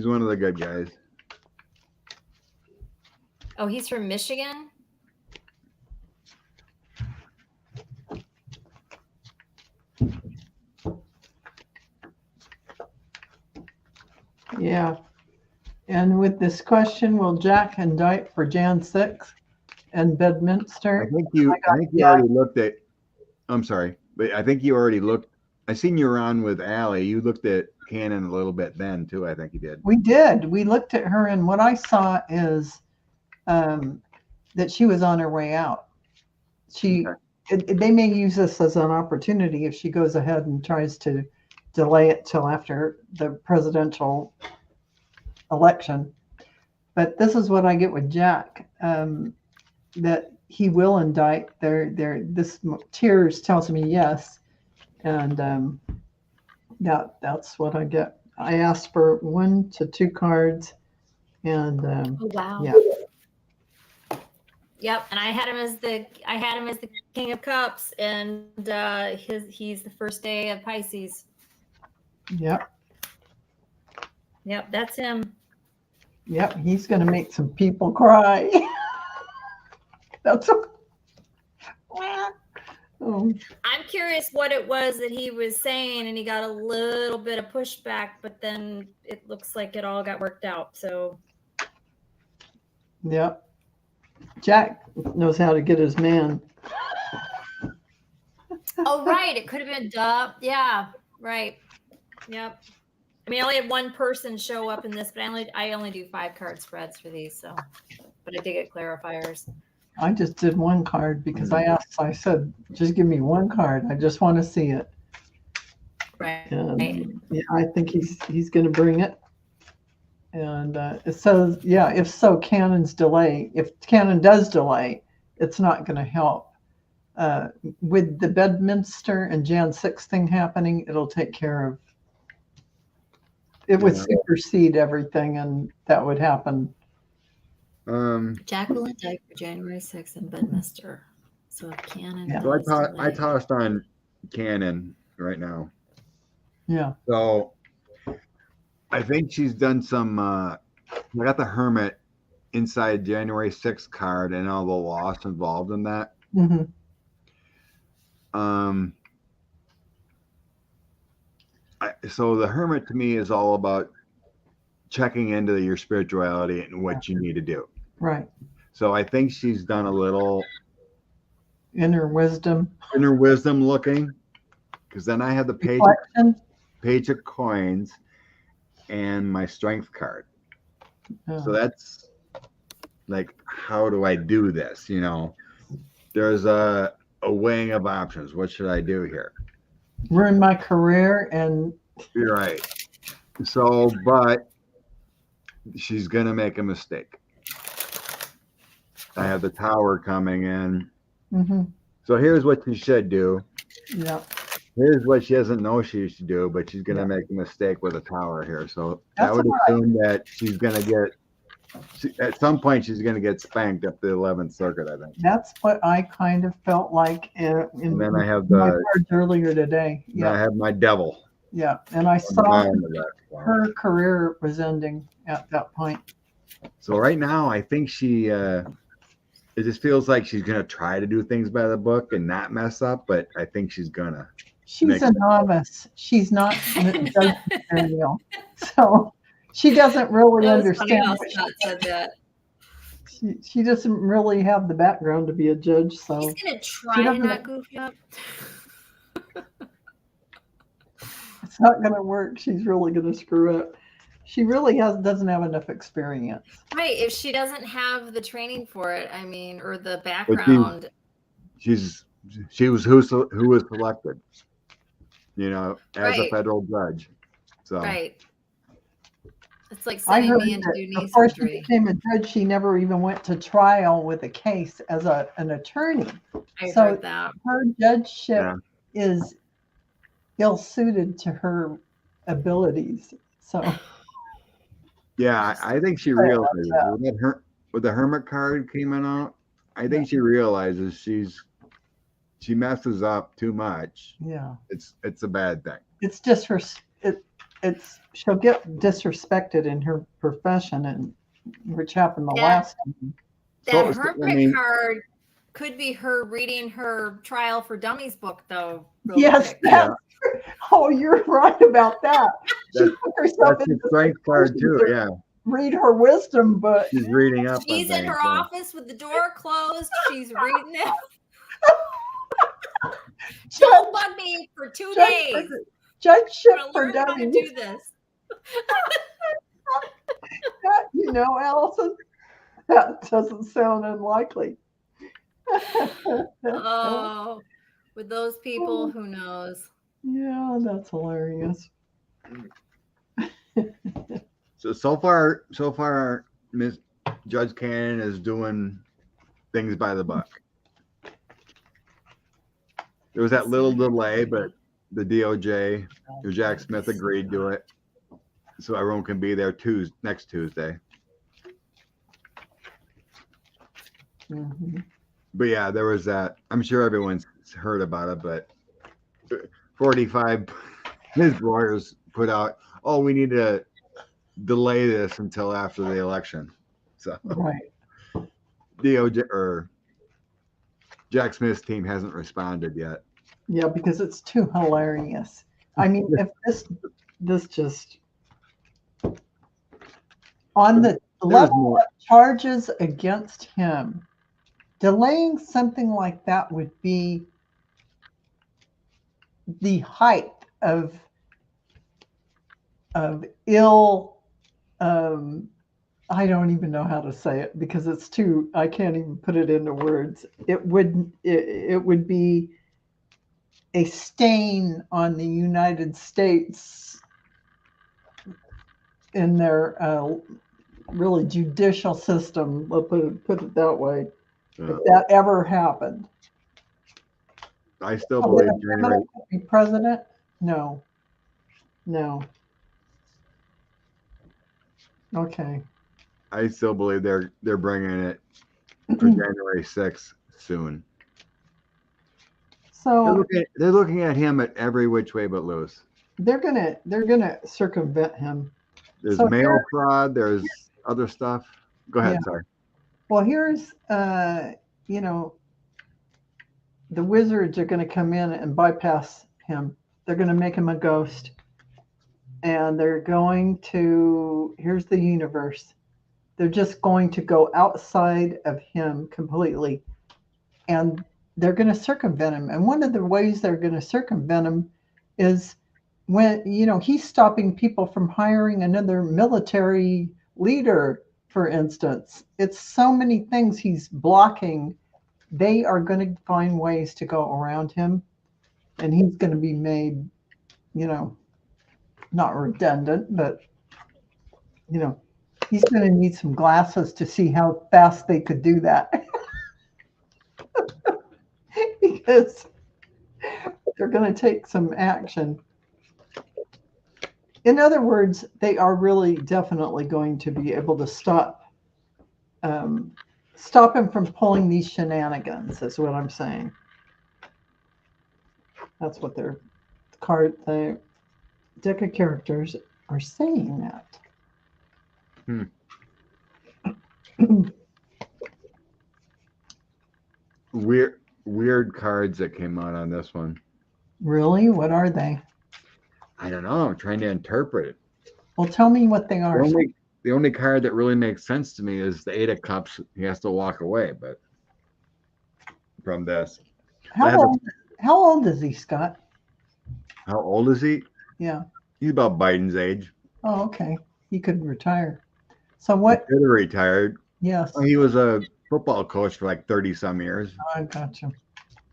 one of the good guys. Oh, he's from Michigan? Yeah. And with this question, will Jack indict for Jan 6 and Bedminster? I think you already looked at. I'm sorry, but I think you already looked. I seen you were on with Allie. You looked at Cannon a little bit then too. I think you did. We did. We looked at her, and what I saw is that she was on her way out. She they may use this as an opportunity if she goes ahead and tries to delay it till after the presidential election. But this is what I get with Jack, that he will indict. This Tears tells me yes, and that's what I get. I asked for 1 to 2 cards, and Oh, wow. yeah. Yep, and I had him as the King of Cups, and he's the first day of Pisces. Yep. Yep, that's him. Yep, he's going to make some people cry. That's I'm curious what it was that he was saying, and he got a little bit of pushback, but then it looks like it all got worked out. So, yep. Jack knows how to get his man. oh right, it could have been yeah, right, yep. I mean, I only had one person show up in this, but I only do 5 card spreads for these, so. But I did get clarifiers. I just did 1 card because I said, just give me 1 card. I just want to see it. Right. And yeah, I think he's going to bring it. And it says, yeah, if so, if Cannon does delay, it's not going to help. With the Bedminster and Jan 6 thing happening, it'll take care of. It would supersede everything, and that would happen. Jack will indict for January 6th in Bedminster. So if Cannon. Yeah. So I tossed on Cannon right now. Yeah. So I think she's done some. I got the Hermit inside January 6th card and all the loss involved in that. Mm-hmm. So the Hermit to me is all about checking into your spirituality and what you need to do. Right. So I think she's done a little Inner wisdom looking, because then I have the page of coins and my strength card. So that's like, how do I do this? There's a weighing of options. What should I do here? Ruin my career and. You're right. So, but she's going to make a mistake. I have the Tower coming in. Mm-hmm. So here's what she should do. Yeah. Here's what she doesn't know she should do, but she's going to make a mistake with a Tower here. So That's I would assume that she's going to at some point, she's going to get spanked up the 11th Circuit, I think. That's what I kind of felt like in then I have my cards earlier today. Yeah. I have my Devil. Yeah, and I saw her career was ending at that point. So right now, I think she. It just feels like she's gonna try to do things by the book and not mess up, but I think she's gonna. She's a novice. She's not judge material, so she doesn't really understand. She doesn't really have the background to be a judge, so she's gonna try to not goof you up. It's not going to work. She's really going to screw up. She really doesn't have enough experience. Right. If she doesn't have the training for it, I mean, or the background. She was who was selected, as a federal judge. So. Right. It's like sending me into knee before surgery. She became a judge, she never even went to trial with a case as an attorney. I heard that. Her judgeship is ill-suited to her abilities. So yeah, I think she realizes when the Hermit card came out, I think she realizes she messes up too much. Yeah, it's a bad thing. It's just she'll get disrespected in her profession, and which happened the last time. That Hermit card could be her reading her Trial for Dummies book, though. Yes. Oh, you're right about that. She put herself in the strength card too. Yeah. Read her wisdom book. She's reading up. She's in her office with the door closed. She's reading it. She'll bug me for 2 days. Judgeship for learn how to dummies. do this. Allison, that doesn't sound unlikely. Oh, with those people, who knows? Yeah, that's hilarious. So far, Miss Judge Cannon is doing things by the book. There was that little delay, but the DOJ, Jack Smith, agreed to it, so everyone can be there next Tuesday. Mm-hmm. But yeah, there was that. I'm sure everyone's heard about it, but 45 his lawyers put out, oh, we need to delay this until after the election. So Right. DOJ or Jack Smith's team hasn't responded yet. Yeah, because it's too hilarious. I mean, if this just on the level of charges against him, delaying something like that would be the height of ill. I don't even know how to say it because it's too. I can't even put it into words. It would be a stain on the United States in their really judicial system. Let's put it that way. If that ever happened, I still believe January. Be president? No. Okay. I still believe they're bringing it for January 6th soon. So they're looking at him at every which way but loose. They're gonna circumvent him. There's mail fraud. There's other stuff. Go ahead. Yeah. Sorry. Well, here's the wizards are going to come in and bypass him. They're going to make him a ghost, and they're going to. Here's the universe. They're just going to go outside of him completely, and they're going to circumvent him. And one of the ways they're going to circumvent him is when he's stopping people from hiring another military leader, for instance. It's so many things he's blocking. They are going to find ways to go around him, and he's going to be made, not redundant, but he's going to need some glasses to see how fast they could do that. Because they're going to take some action. In other words, they are really definitely going to be able to stop him from pulling these shenanigans, is what I'm saying. That's what the deck of characters are saying that. Weird cards that came out on this one. Really? What are they? I don't know. I'm trying to interpret it. Well, tell me what they are. The only card that really makes sense to me is the 8 of Cups. He has to walk away, but from this. How old is he, Scott? How old is he? Yeah. He's about Biden's age. Oh, okay. He could retire. So what? He could have retired. Yes. He was a football coach for like 30 some years. Oh, I gotcha.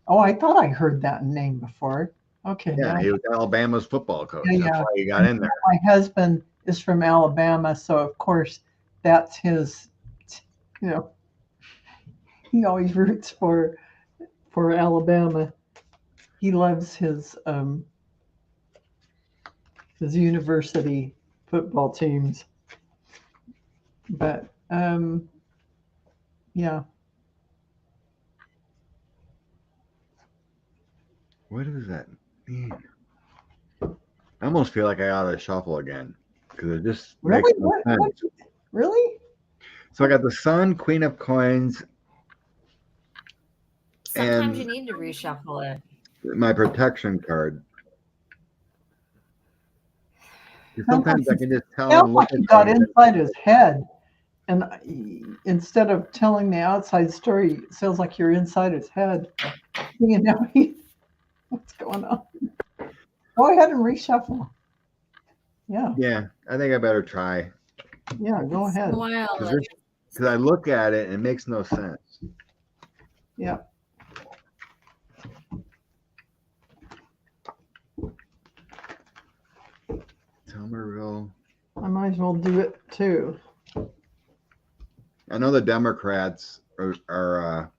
Oh, I thought I heard that name before. Okay. Yeah, he was Alabama's football coach. Yeah, That's why he got in there. My husband is from Alabama, so of course that's his. He always roots for Alabama. He loves his university football teams. But yeah. What does that mean? I almost feel like I ought to shuffle again because it just makes no sense. Really? So I got the Sun, Queen of Coins. Sometimes you need to reshuffle it. My protection card. Sometimes I can just tell him. Like he got inside his head, and instead of telling the outside story, it sounds like you're inside his head. What's going on? Go ahead and reshuffle. Yeah. Yeah, I think I better try. Yeah, go ahead. Because I look at it and it makes no sense. Yeah. Somerville. I might as well do it too. I know the Democrats are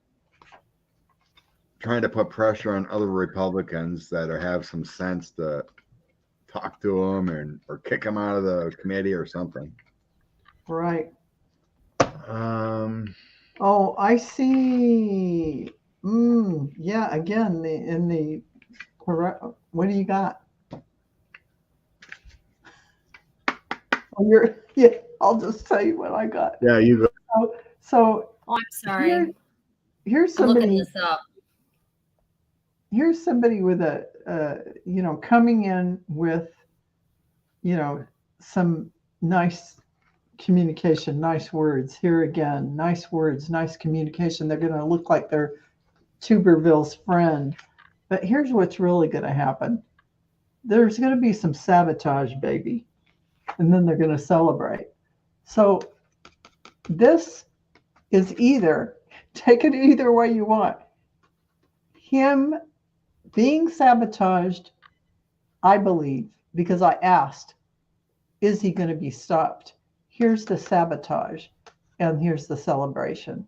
trying to put pressure on other Republicans that have some sense to talk to them or kick them out of the committee or something. Right. Um, Oh, I see. Yeah, again, what do you got? Oh, yeah, I'll just tell you what I got. yeah, you go. So Oh, I'm sorry. here's I'm looking somebody. this up. Here's somebody with coming in with, some nice communication, nice words. Here again, nice words, nice communication. They're going to look like they're Tuberville's friend. But here's what's really going to happen. There's going to be some sabotage, baby. And then they're going to celebrate. So this is take it either way you want. Him being sabotaged, I believe, because I asked, is he going to be stopped? Here's the sabotage, and here's the celebration.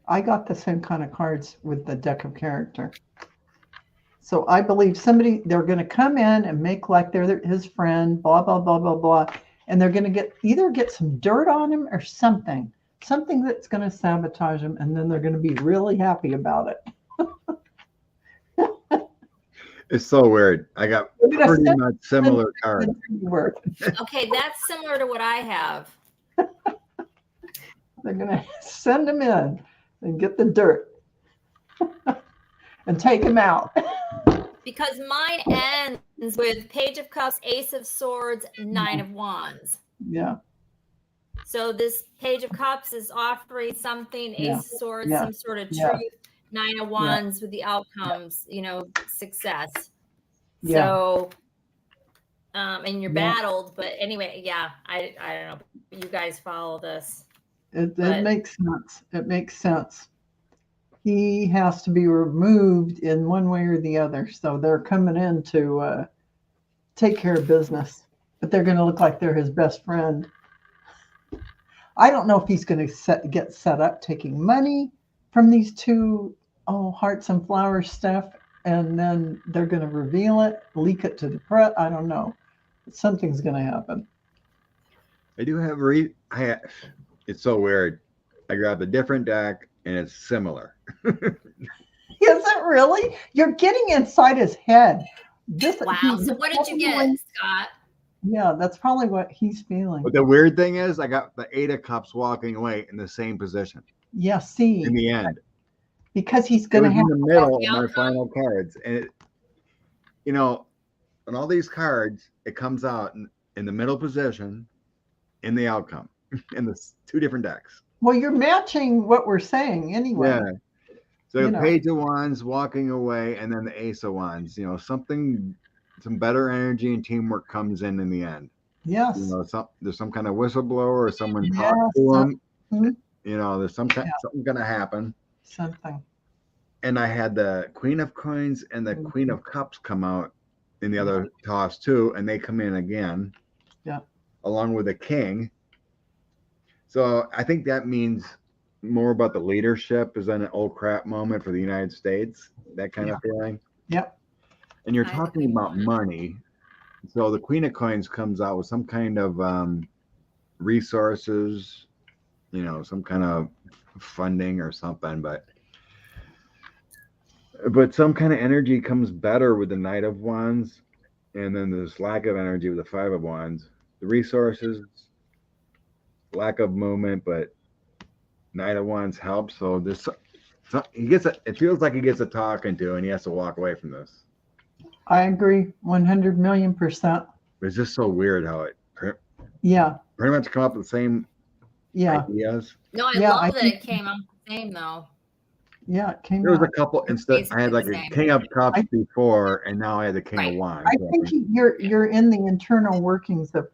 I got the same kind of cards with the deck of character. So I believe they're going to come in and make like they're his friend, blah, blah, blah, blah, blah. And they're going to either get some dirt on him or something that's going to sabotage him. And then they're going to be really happy about it. It's so weird. I got pretty much similar cards. Okay, that's similar to what I have. They're going to send him in and get the dirt and take him out. Because mine ends with Page of Cups, Ace of Swords, Nine of Wands. Yeah. So this Page of Cups is offering something, Ace of Swords, some sort of truth, Nine of Wands with the outcomes, success. Yeah. So, and you're battled, but anyway, I don't know. You guys follow this. It makes sense. It makes sense. He has to be removed in one way or the other. So they're coming in to take care of business, but they're going to look like they're his best friend. I don't know if he's going to get set up taking money from these two hearts and flowers stuff, and then they're going to reveal it, leak it to the press. I don't know. Something's going to happen. I do have it's so weird. I grabbed a different deck and it's similar. Is it really? You're getting inside his head. Wow. So what did you get, Scott? Yeah, that's probably what he's feeling. But the weird thing is I got the Eight of Cups walking away in the same position. Yeah, see. In the end. Because he's going to have in the middle of my final cards. And on all these cards, it comes out in the middle position in the outcome in the two different decks. Well, you're matching what we're saying anyway. Yeah. So the Page of Wands walking away and then the Ace of Wands, some better energy and teamwork comes in the end. Yes. There's some kind of whistleblower or someone talks to them. There's something going to happen. Something. And I had the Queen of Coins and the Queen of Cups come out in the other toss too, and they come in again. Yeah. Along with the King. So I think that means more about the leadership is an old crap moment for the United States, that kind of feeling. Yep. And you're talking about money. So the Queen of Coins comes out with some kind of resources, some kind of funding or something, but some kind of energy comes better with the Knight of Wands, and then there's lack of energy with the Five of Wands. The resources, lack of movement, but Knight of Wands helps. So it feels like he gets a talking to, and he has to walk away from this. I agree, 100,000,000%. It's just so weird how it pretty much come up with the same ideas. No, I love that it came out the same though. Yeah, it came There was out. a couple instead. I had like a King of Cups before, and now I had the King of Wands. I think you're in the internal workings of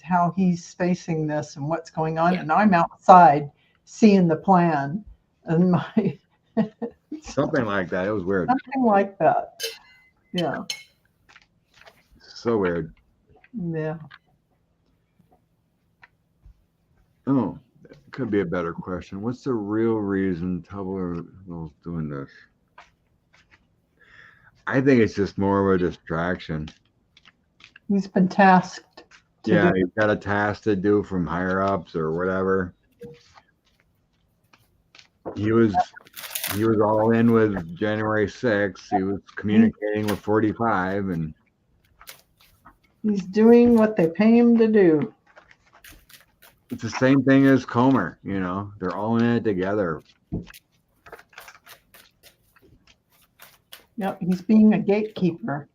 how he's facing this and what's going on, and I'm outside seeing the plan, and something like that. It was weird. Something like that. Yeah. So weird. Yeah. Oh, that could be a better question. What's the real reason Tumblr is doing this? I think it's just more of a distraction. He's been tasked to Yeah, do. he's got a task to do from higher ups or whatever. He was all in with January 6th. He was communicating with 45, and He's doing what they pay him to do. it's the same thing as Comer. You know, they're all in it together. Yep, he's being a gatekeeper.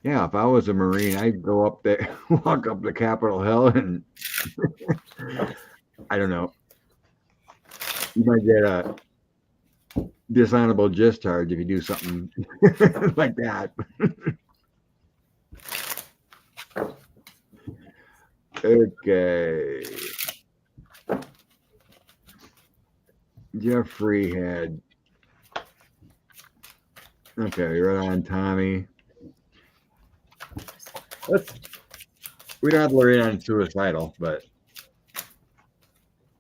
Yeah, if I was a Marine, I'd go up there, walk up the Capitol Hill, and I don't know. You might get a dishonorable discharge if you do something like that. Okay. Jeffrey had. Okay, right on, Tommy. We don't have to worry on suicidal, but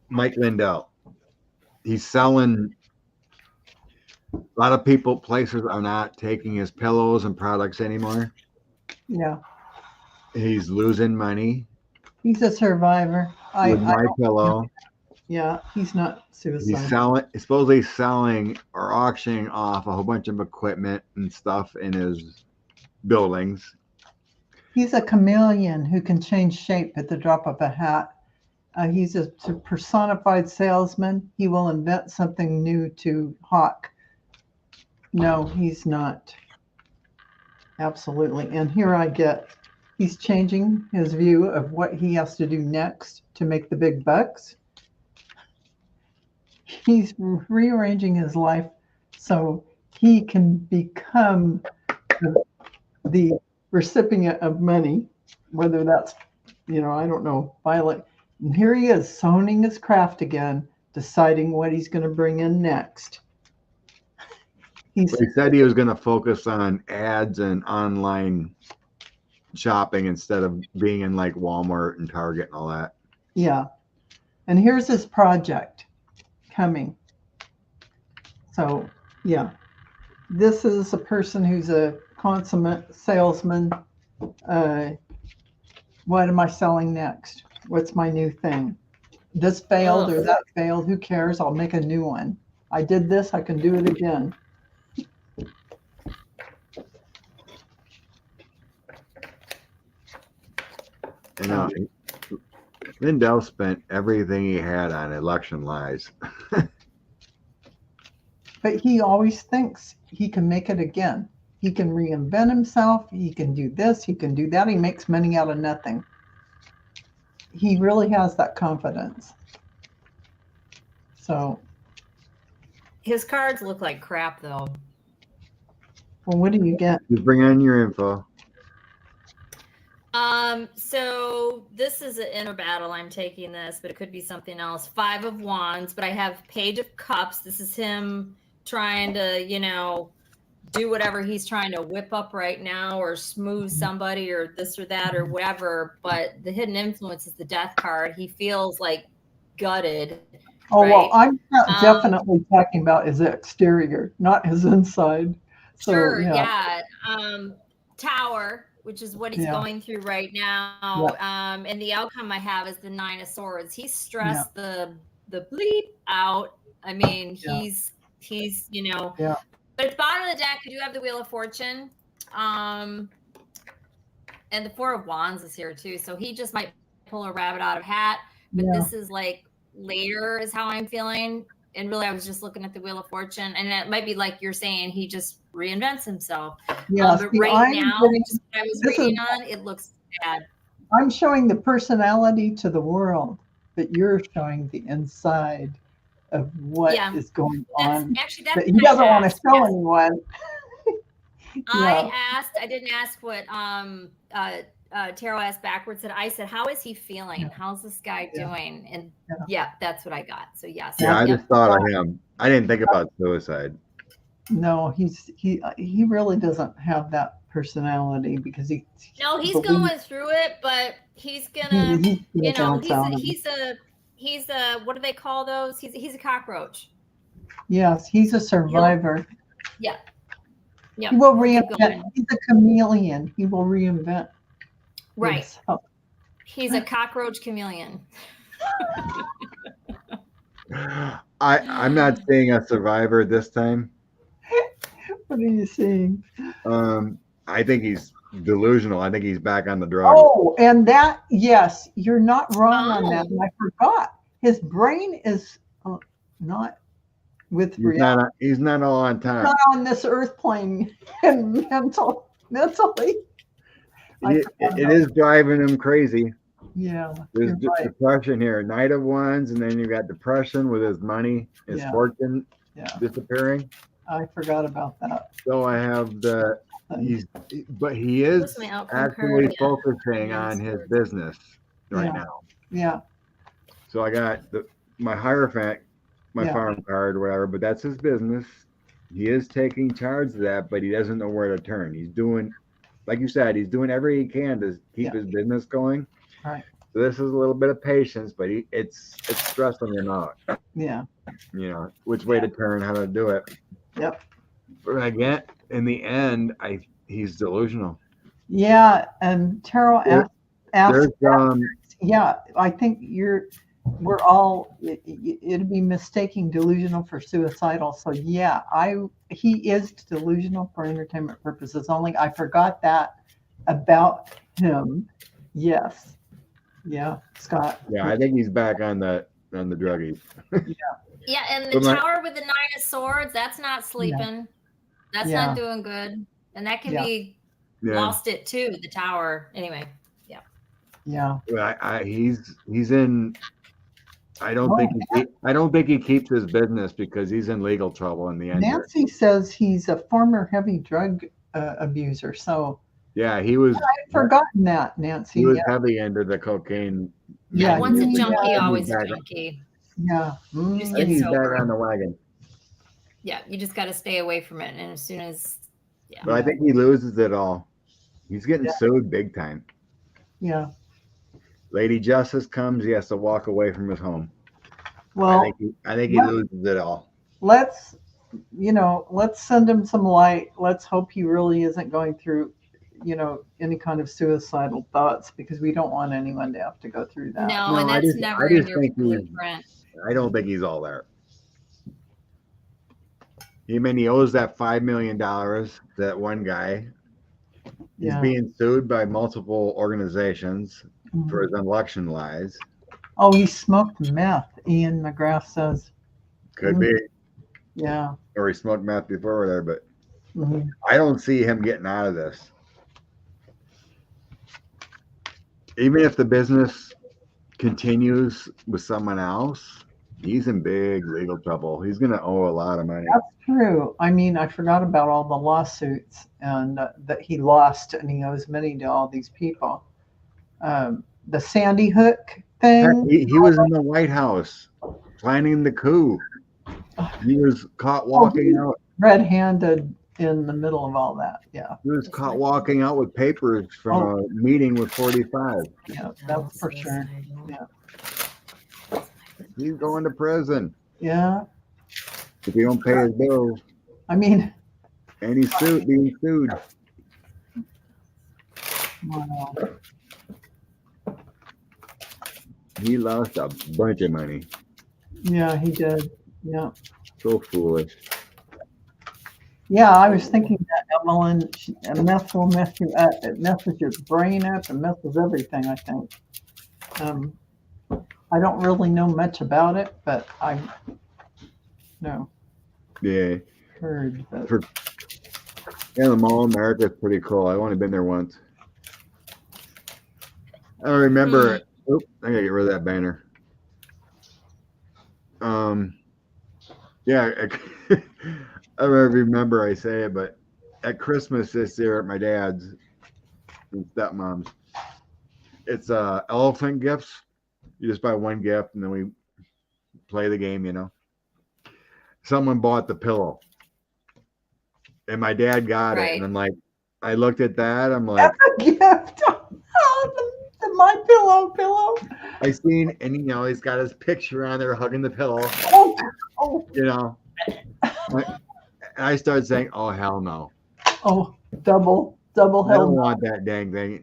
Mike Lindell. He's selling. A lot of places are not taking his pillows and products anymore. Yeah. He's losing money. He's a survivor. With My Pillow. Yeah, he's not suicidal. He's supposedly selling or auctioning off a whole bunch of equipment and stuff in his buildings. He's a chameleon who can change shape at the drop of a hat. He's a personified salesman. He will invent something new to hawk. No, he's not. Absolutely. And here I get, he's changing his view of what he has to do next to make the big bucks. He's rearranging his life so he can become the recipient of money, whether that's, I don't know, violent. And here he is, honing his craft again, deciding what he's going to bring in next. He said he was going to focus on ads and online shopping instead of being in like Walmart and Target and all that. Yeah. And here's his project coming. So, yeah. This is a person who's a consummate salesman. What am I selling next? What's my new thing? This failed or that failed. Who cares? I'll make a new one. I did this. I can do it again. And Lindell spent everything he had on election lies. But he always thinks he can make it again. He can reinvent himself. He can do this. He can do that. He makes money out of nothing. He really has that confidence. So. His cards look like crap, though. Well, what do you get? Just bring on your info. So this is an inner battle. I'm taking this, but it could be something else. 5 of Wands, but I have Page of Cups. This is him trying to, do whatever he's trying to whip up right now or smooth somebody or this or that or whatever. But the hidden influence is the Death card. He feels like gutted. Oh, right? Well, I'm definitely talking about his exterior, not his inside. So, sure. Yeah. Tower, which is what he's going through right now. Yeah. And the outcome I have is the 9 of Swords. He stressed the bleep out. I mean, he's but at the bottom of the deck, you do have the Wheel of Fortune. And the 4 of Wands is here too. So he just might pull a rabbit out of a hat. But this is like later is how I'm feeling. And really, I was just looking at the Wheel of Fortune. And it might be like you're saying, he just reinvents himself. Yeah, but right now, just what I was reading on, it looks bad. I'm showing the personality to the world, but you're showing the inside of what is going on. Actually, but he doesn't want to show anyone. I didn't ask what Taro asked backwards, and I said, how is he feeling? Yeah. How's this guy Yeah. doing? And Yeah. yeah, that's what I got. So yes. Yeah, I Yep. just thought of him. I didn't think about suicide. No, he really doesn't have that personality because No, he's believes- going through it, but he's gonna, he's you know, bounce out of it. he's a what do they call those? He's a cockroach. Yes, he's a survivor. Yeah. Yeah. He will Keep reinvent. going. He's a chameleon. He will reinvent. Right. himself. He's a cockroach chameleon. I'm not seeing a survivor this time. What are you seeing? I think he's delusional. I think he's back on the drugs. Oh, and that, yes, you're not wrong on that. Oh. And I forgot. His brain is not with reality. He's not all on time. Not on this earth plane and mentally. It is driving him crazy. Yeah. There's you're right. depression here. Knight of Wands, and then you got depression with his money, his Yeah. fortune Yeah. disappearing. I forgot about that. So I have he is What's my outcome actually card? focusing Yeah. on his business right Yeah. now. Yeah. So I got my Hierophant, my Yeah. farm card, or whatever, but that's his business. He is taking charge of that, but he doesn't know where to turn. He's doing, like you said, he's doing everything he can to keep his business going. Right. So this is a little bit of patience, but it's stressing him out. Yeah. You know, which way to turn, how to do it. Yep. But again, in the end, he's delusional. Yeah. And Taro asked, There's yeah, I think we're all, it'd be mistaking delusional for suicidal. So yeah, he is delusional for entertainment purposes only. I forgot that about him. Yes. Yeah, Scott. yeah, I think he's back on the druggies. Yeah, and the But tower with the 9 of swords, that's not sleeping. That's Yeah. not doing good. And that can Yeah. be Yeah. lost it too, the tower. Anyway. Yeah. He's in. I don't think he keeps his business because he's in legal trouble in the end. here. Nancy says he's a former heavy drug abuser. So Yeah, he was. I've forgotten that, Nancy. He was Yeah. heavy into the cocaine. Yeah, Once a he- junkie, yeah, always a back- junkie. Yeah. Mm. Just I get think he's sober. back on the wagon, Yeah, you just got to stay away from it. And as soon as, but I think he loses it all. He's getting Yeah. sued big time. Yeah. Lady Justice comes, he has to walk away from his home. Well, I think he what- loses it all. let's send him some light. Let's hope he really isn't going through, any kind of suicidal thoughts, because we don't want anyone to have to go through that. no, No, and I that's just- never I just in your think he- blueprint. I don't think he's all there. He owes that $5 million to that one guy. He's Yeah. being sued by multiple organizations Mhm. for his election lies. Oh, he smoked meth. Ian McGrath says, Could be, yeah. or he smoked meth before there, but Mhm. I don't see him getting out of this. Even if the business continues with someone else, he's in big legal trouble. He's going to owe a lot of money. That's true. I mean, I forgot about all the lawsuits and that he lost, and he owes money to all these people. The Sandy Hook thing. He was in the White House planning the coup. He was caught walking out. Red-handed in the middle of all that. Yeah. He was caught walking out with papers from a meeting with 45. Yeah. That's for sure. Suicidal. Yeah. He's going to prison Yeah. if he don't pay his bills. I mean, And he's being sued. wow. He lost a bunch of money. Yeah, he did. Yeah. So foolish. Yeah, I was thinking that, Evelyn, meth will mess you up. It messes your brain up and messes everything, I think. I don't really know much about it, but I Yeah. heard that. Yeah, the Mall of America is pretty cool. I've only been there once. I remember. Oop, I gotta get rid of that banner. Yeah, I don't remember I say it, but at Christmas this year at my dad's and stepmom's, It's elephant gifts. You just buy one gift and then we play the game, you know. Someone bought the pillow. And my dad got it. And I'm like, I looked at that. I'm like, that's a gift. Oh, the My Pillow. I seen, and you know, he's got his picture on there hugging the pillow. Oh. You know. I started saying, oh, hell no. Oh, double I hell don't no. want that dang thing.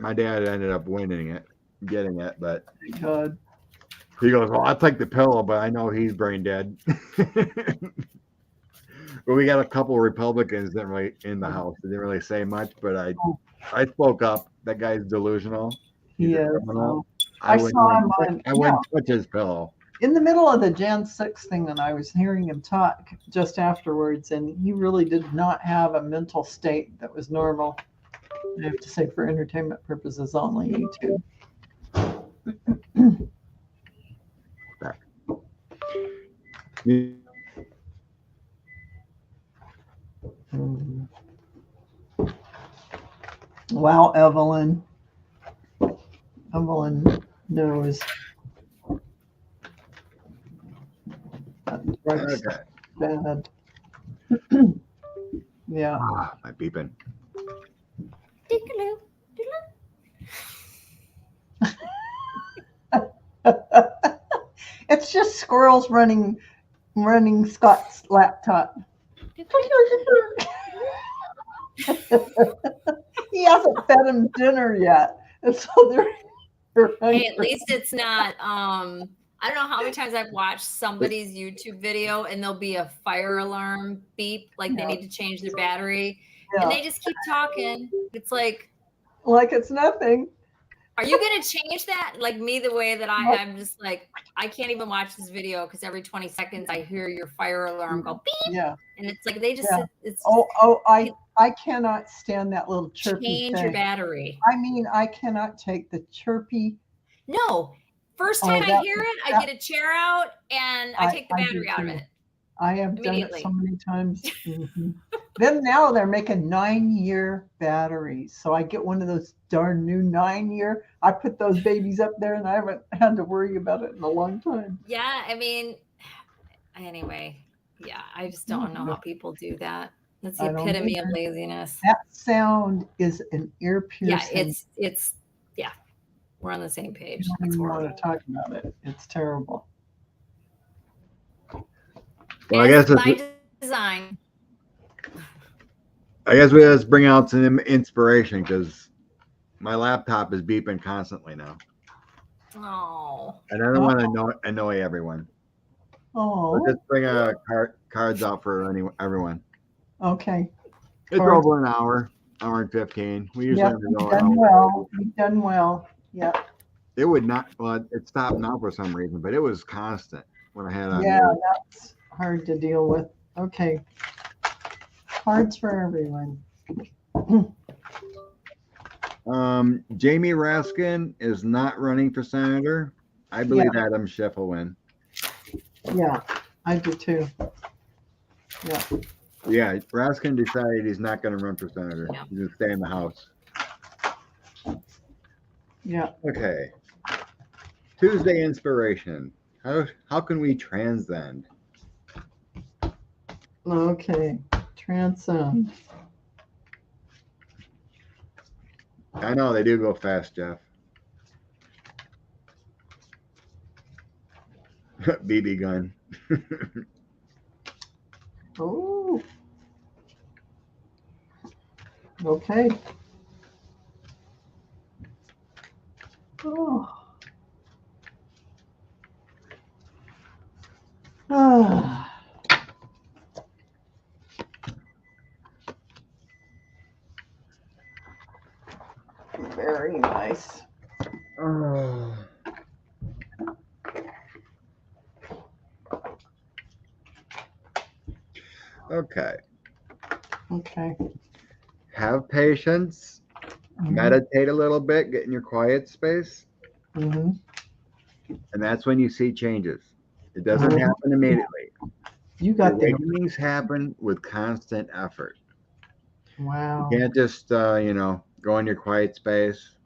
My dad ended up winning it, getting it, but Thank God. he goes, well, I'll take the pillow, but I know he's brain dead. But we got a couple of Republicans that really in the house. They didn't really say much, but I spoke up. That guy's delusional. He's a criminal. I saw him on. I wouldn't touch his pillow. In the middle of the Jan 6 thing, and I was hearing him talk just afterwards, and he really did not have a mental state that was normal. I have to say, for entertainment purposes only, YouTube. Wow, Evelyn. Evelyn knows. That's Okay. bad. Yeah. My beeping. It's just squirrels running Scott's laptop. He hasn't fed him dinner yet, and so they're Hey, at least it's not. I don't know how many times I've watched somebody's YouTube video and there'll be a fire alarm beep, like they need to change their battery, and they just keep talking. It's like it's nothing. Are you gonna change that? Like me, the way that I'm just like, I can't even watch this video because every 20 seconds I hear your fire alarm go beep. Yeah. And it's like they just it's I cannot stand that little chirpy change thing. your battery. I mean, I cannot take the chirpy. No. First time I hear it, I get a chair out and I take the battery out of it. I have done it so many times. Then now they're making 9-year batteries. So I get one of those darn new 9-year. I put those babies up there and I haven't had to worry about it in a long time. Yeah, I mean, anyway, yeah, I just don't know how people do that. That's the epitome of laziness. That sound is an ear piercing. Yeah, it's we're on the same page. I don't even want to talk about it. It's terrible. Well, I guess by design. I guess we just bring out some inspiration because my laptop is beeping constantly now. Oh. And I don't want to annoy everyone. Oh. So just bring cards out for everyone. Okay. It's over an hour and 15. We usually You've done well. You've done well. Yeah. It would not. Well, it stopped now for some reason, but it was constant when I had on. Yeah, that's hard to deal with. Okay. Cards for everyone. Jamie Raskin is not running for senator. I believe Adam Schiff will win. Yeah, I do too. Yeah. Yeah, Raskin decided he's not going to run for senator. Yeah. He's going to stay in the House. Yeah. Okay. Tuesday inspiration. How can we transcend? Okay. Transcend. I know they do go fast, Jeff. BB gun. Oh. Okay. Oh. Ah. Very nice. Oh. Okay. Okay. Have patience. Mm-hmm. Meditate a little bit. Get in your quiet space. Mm-hmm. And that's when you see changes. It doesn't happen immediately. You got the awakenings happen with constant effort. Wow. You can't just go in your quiet space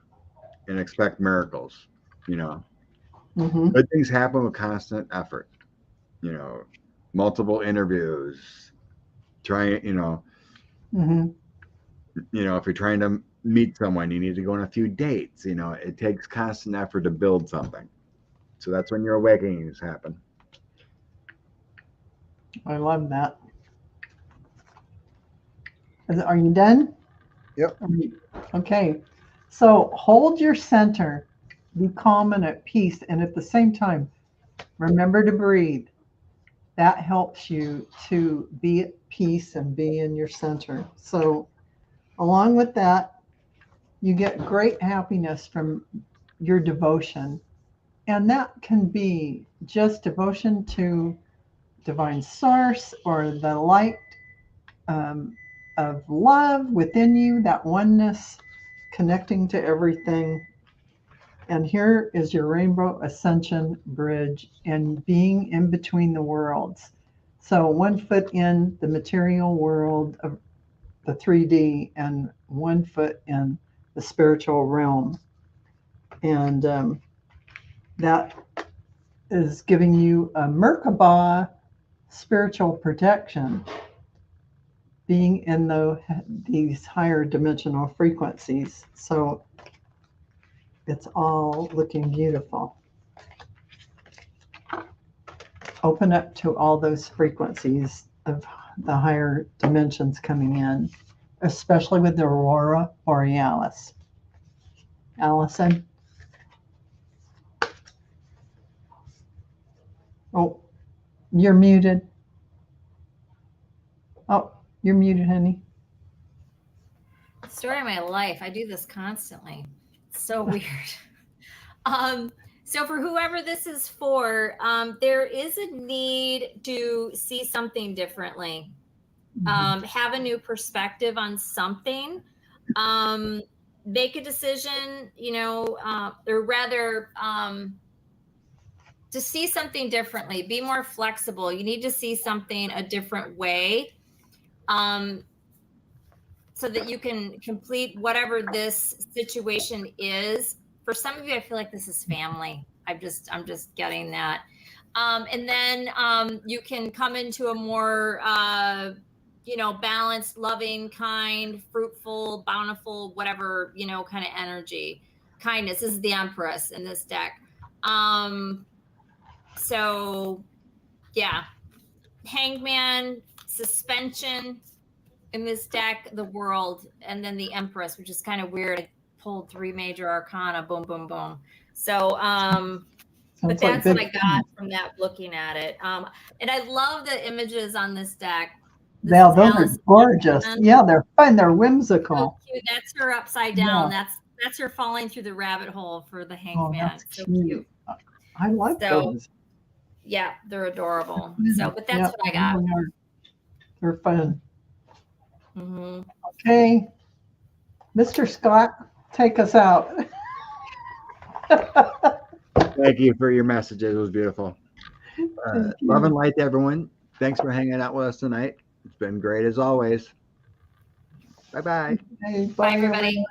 and expect miracles. You know, Mm-hmm. good things happen with constant effort. You know, multiple interviews, trying, Mm-hmm. if you're trying to meet someone, you need to go on a few dates. It takes constant effort to build something. So that's when your awakenings happen. I love that. Are you done? Yep. Okay. So hold your center, be calm and at peace, and at the same time, remember to breathe. That helps you to be at peace and be in your center. So, along with that, you get great happiness from your devotion. And that can be just devotion to divine source or the light of love within you, that oneness connecting to everything. And here is your rainbow ascension bridge and being in between the worlds. So 1 foot in the material world of the 3D and 1 foot in the spiritual realm. And that is giving you a Merkaba spiritual protection, being in these higher dimensional frequencies. So it's all looking beautiful. Open up to all those frequencies of the higher dimensions coming in, especially with the aurora borealis. Allison? Oh, you're muted. Oh, you're muted, honey. Story of my life. I do this constantly. It's so weird. So for whoever this is for, there is a need to see something differently, have a new perspective on something, make a decision, or rather to see something differently, be more flexible. You need to see something a different way, so that you can complete whatever this situation is. For some of you, I feel like this is family. I'm just getting that. And then you can come into a more, balanced, loving, kind, fruitful, bountiful, whatever, kind of energy. Kindness. This is the Empress in this deck. So yeah, Hangman, suspension in this deck, the World, and then the Empress, which is kind of weird. I pulled 3 major arcana, boom, boom, boom. So, but that's what I got from that, looking at it. And I love the images on this deck. Yeah, those are gorgeous. Yeah, they're fun. They're whimsical. So cute. That's her upside down. Yeah. That's her falling through the rabbit hole for the Hangman. Oh, that's so cute. I like those. Yeah, they're adorable. So, but that's what I got. They're fun. Mm-hmm. Okay, Mr. Scott, take us out. Thank you for your messages. It was beautiful. Love and light to everyone. Thanks for hanging out with us tonight. It's been great as always. Bye-bye. Okay, bye, everybody.